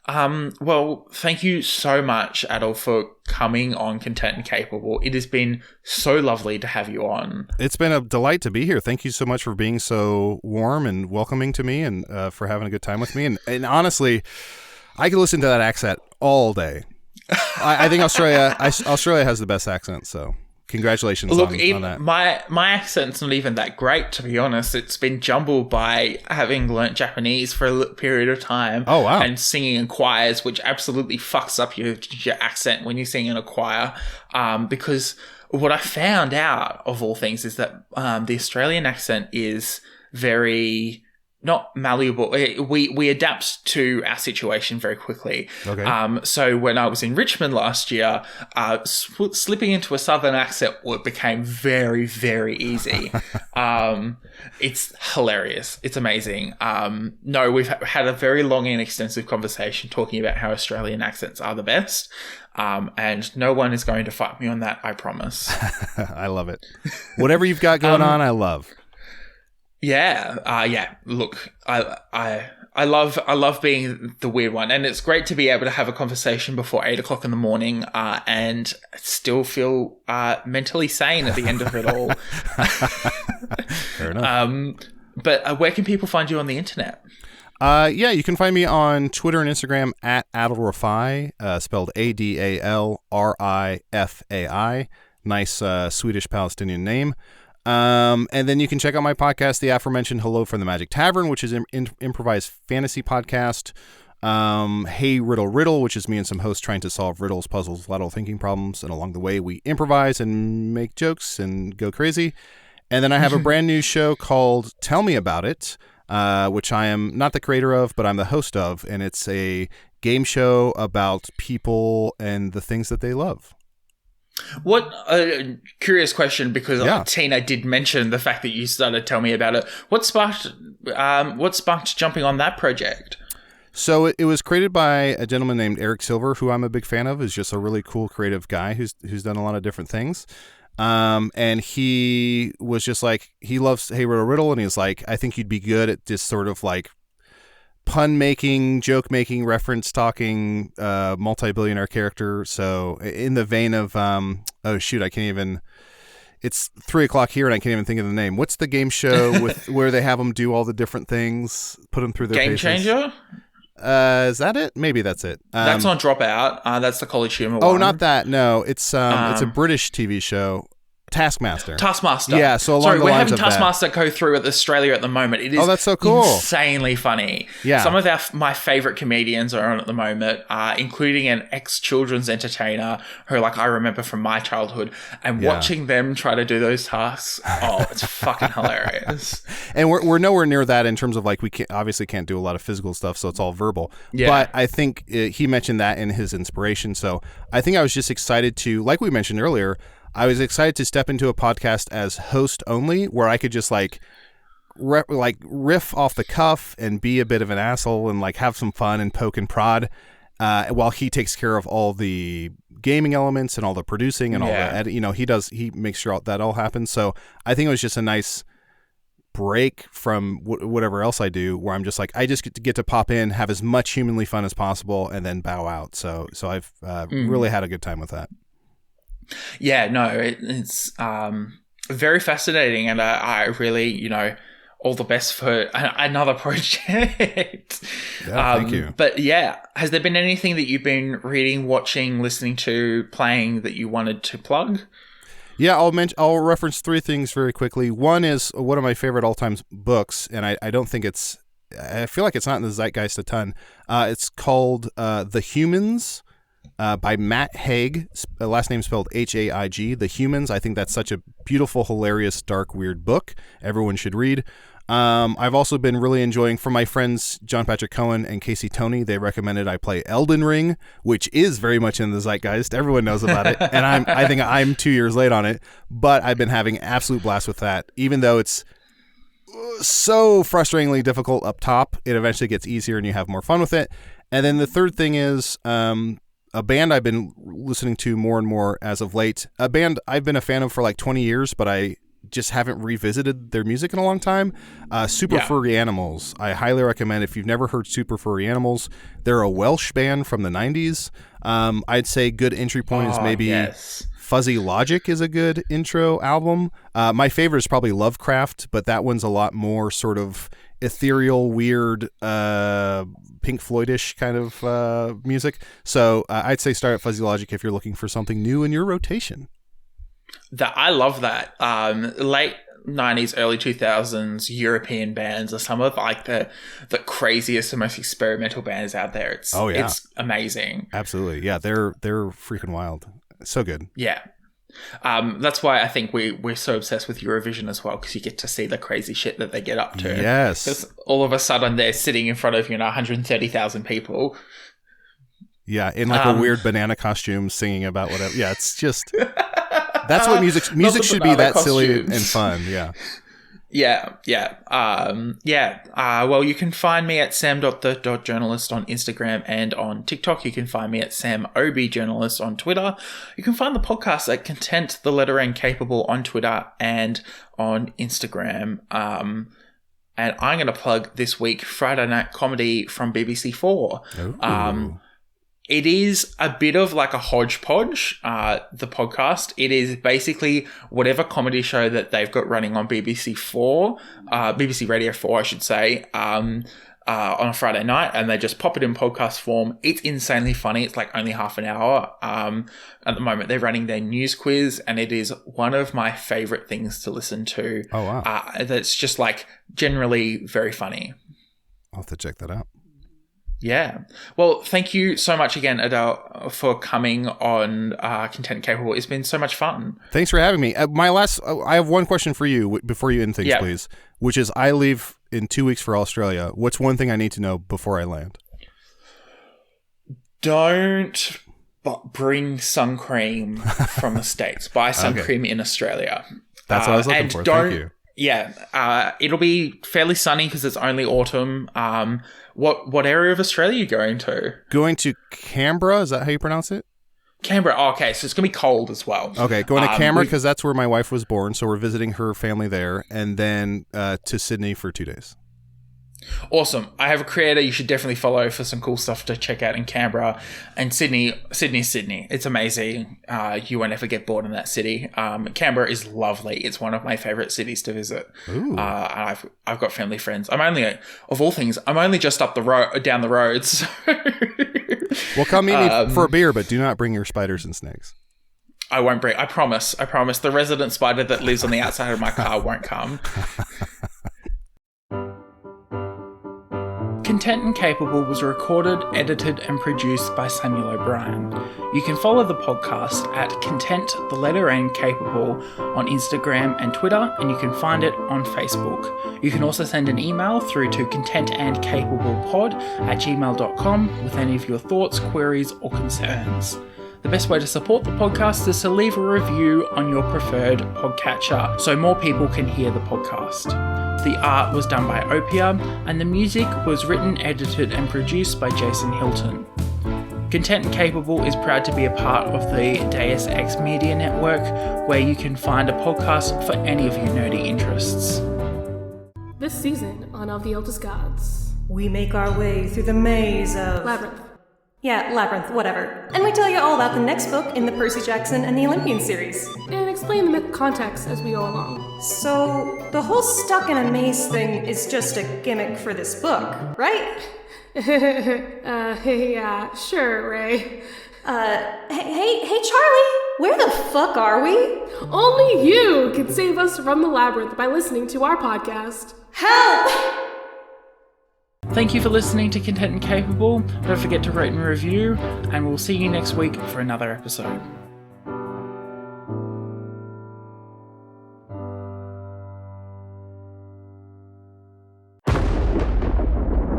Well, thank you so much, Adal, for coming on Content and Capable. It has been so lovely to have you on. It's been a delight to be here. Thank you so much for being so warm and welcoming to me, and for having a good time with me. And honestly, I could listen to that accent all day. I think Australia has the best accent, so congratulations on that. My accent's not even that great, to be honest. It's been jumbled by having learnt Japanese for a period of time. Oh, wow. And singing in choirs, which absolutely fucks up your accent when you sing in a choir. Because what I found out, of all things, is that the Australian accent is very... not malleable. We adapt to our situation very quickly. Okay. So when I was in Richmond last year, slipping into a southern accent became very, very easy. It's hilarious. It's amazing. No, we've had a very long and extensive conversation talking about how Australian accents are the best. And no one is going to fight me on that, I promise. I love it. Whatever you've got going on, I love. Yeah. Look, I love being the weird one, and it's great to be able to have a conversation before 8 o'clock in the morning, and still feel mentally sane at the end of it all. Fair enough. But where can people find you on the internet? You can find me on Twitter and Instagram at Adal Rifai, spelled ADALRIFAI. Nice Swedish Palestinian name. And then you can check out my podcast, the aforementioned Hello from the Magic Tavern, which is an improvised fantasy podcast. Hey Riddle, which is me and some hosts trying to solve riddles, puzzles, lateral thinking problems. And along the way, we improvise and make jokes and go crazy. And then I have a brand new show called Tell Me About It, which I am not the creator of, but I'm the host of. And it's a game show about people and the things that they love. What a curious question, because Tina did mention the fact that you started Tell Me About It. What sparked jumping on that project? So it was created by a gentleman named Eric Silver, who I'm a big fan of. Is just a really cool creative guy who's done a lot of different things. And he was just like, he loves Hey Riddle, and he's like, I think you'd be good at this sort of like pun making, joke making, reference talking, multi-billionaire character. So in the vein of it's 3 o'clock here and I can't even think of the name. What's the game show with where they have them do all the different things, put them through their Game paces? Changer? Is that it? Maybe that's it. That's on Dropout. That's the College Humor one. Oh, not that. No, it's a British TV show. Taskmaster. Yeah, so we're having Taskmaster go through at Australia at the moment. It is that's so cool. Insanely funny. Yeah. Some of my favourite comedians are on at the moment, including an ex-children's entertainer who I remember from my childhood, and watching them try to do those tasks, it's fucking hilarious. And we're nowhere near that in terms of we obviously can't do a lot of physical stuff, so it's all verbal. Yeah. But I think he mentioned that in his inspiration, so I think I was just excited to, like we mentioned earlier, I was excited to step into a podcast as host only, where I could just riff off the cuff and be a bit of an asshole and have some fun and poke and prod, while he takes care of all the gaming elements and all the producing and all the he makes sure that all happens. So I think it was just a nice break from whatever else I do, where I'm just I just get to pop in, have as much humanly fun as possible, and then bow out. So I've really had a good time with that. Yeah, no, it's very fascinating, and I really, all the best for another project. Yeah, thank you. But yeah, has there been anything that you've been reading, watching, listening to, playing that you wanted to plug? Yeah, I'll reference 3 things very quickly. One is one of my favorite all-time books, and I don't think I feel like it's not in the zeitgeist a ton. It's called The Humans, by Matt Haig, last name spelled Haig. The Humans. I think that's such a beautiful, hilarious, dark, weird book. Everyone should read. I've also been really enjoying, from my friends John Patrick Cohen and Casey Toney, they recommended I play Elden Ring, which is very much in the zeitgeist. Everyone knows about it, and I think I'm 2 years late on it, but I've been having absolute blast with that. Even though it's so frustratingly difficult up top, it eventually gets easier and you have more fun with it. And then the third thing is a band I've been listening to more and more as of late, a band I've been a fan of for 20 years, but I just haven't revisited their music in a long time. Super Furry Animals. I highly recommend, if you've never heard Super Furry Animals. They're a Welsh band from the 90s. I'd say good entry point is maybe Fuzzy Logic is a good intro album. My favorite is probably Lovecraft, but that one's a lot more sort of ethereal, weird, Pink Floyd-ish kind of music. So I'd say start at Fuzzy Logic if you're looking for something new in your rotation. I love that. Late 90s, early 2000s European bands are some of like the craziest and most experimental bands out there. It's amazing. Absolutely. Yeah, they're freaking wild. So good. Yeah. That's why I think we're so obsessed with Eurovision as well, because you get to see the crazy shit that they get up to. Yes. Because all of a sudden they're sitting in front of 130,000 people. Yeah, in like a weird banana costume, singing about whatever. Yeah, it's just that's what music should be, that costumes. Silly and fun. Yeah. Well, you can find me at sam.the.journalist on Instagram and on TikTok. You can find me at samobjournalist on Twitter. You can find the podcast at Content the Letter N Capable on Twitter and on Instagram. And I'm going to plug this week Friday Night Comedy from BBC Four. It is a bit of like a hodgepodge, the podcast. It is basically whatever comedy show that they've got running on BBC Radio 4, I should say, on a Friday night, and they just pop it in podcast form. It's insanely funny. It's like only half an hour. At the moment, they're running their news quiz, and it is one of my favorite things to listen to. Oh, wow. That's just like generally very funny. I'll have to check that out. Yeah. Well, thank you so much again, Adal, for coming on Content Capable. It's been so much fun. Thanks for having me. I have one question for you before you end things, please, which is I leave in 2 weeks for Australia. What's one thing I need to know before I land? Don't bring sun cream from the States. Buy sun cream in Australia. That's what I was looking for. Thank you. Yeah. It'll be fairly sunny because it's only autumn. What area of Australia are you going to? Going to Canberra. Is that how you pronounce it? Canberra. Oh, okay, so it's going to be cold as well. Okay, going to Canberra because that's where my wife was born, so we're visiting her family there, and then to Sydney for 2 days. Awesome. I have a creator you should definitely follow for some cool stuff to check out in Canberra. And Sydney. It's amazing. You won't ever get bored in that city. Canberra is lovely. It's one of my favorite cities to visit. And I've got family friends. I'm only just up the road, down the road. So well, come meet me for a beer, but do not bring your spiders and snakes. I won't bring. I promise. The resident spider that lives on the outside of my car won't come. Content and Capable was recorded, edited, and produced by Samuel O'Brien. You can follow the podcast at Content the Letter N Capable on Instagram and Twitter, and you can find it on Facebook. You can also send an email through to contentandcapablepod@gmail.com with any of your thoughts, queries, or concerns. The best way to support the podcast is to leave a review on your preferred podcatcher so more people can hear the podcast. The art was done by Opia, and the music was written, edited, and produced by Jason Hilton. Content and Capable is proud to be a part of the Deus Ex Media Network, where you can find a podcast for any of your nerdy interests. This season on Of the Eldest Gods, we make our way through the maze of... Labyrinth. Yeah, Labyrinth, whatever. And we tell you all about the next book in the Percy Jackson and the Olympian series. And explain the context as we go along. So, the whole stuck in a maze thing is just a gimmick for this book, right? Yeah, sure, Ray. Hey, Charlie! Where the fuck are we? Only you can save us from the labyrinth by listening to our podcast. Help! Thank you for listening to Content and Capable. Don't forget to rate and review, and we'll see you next week for another episode.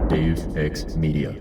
Deus Ex Media.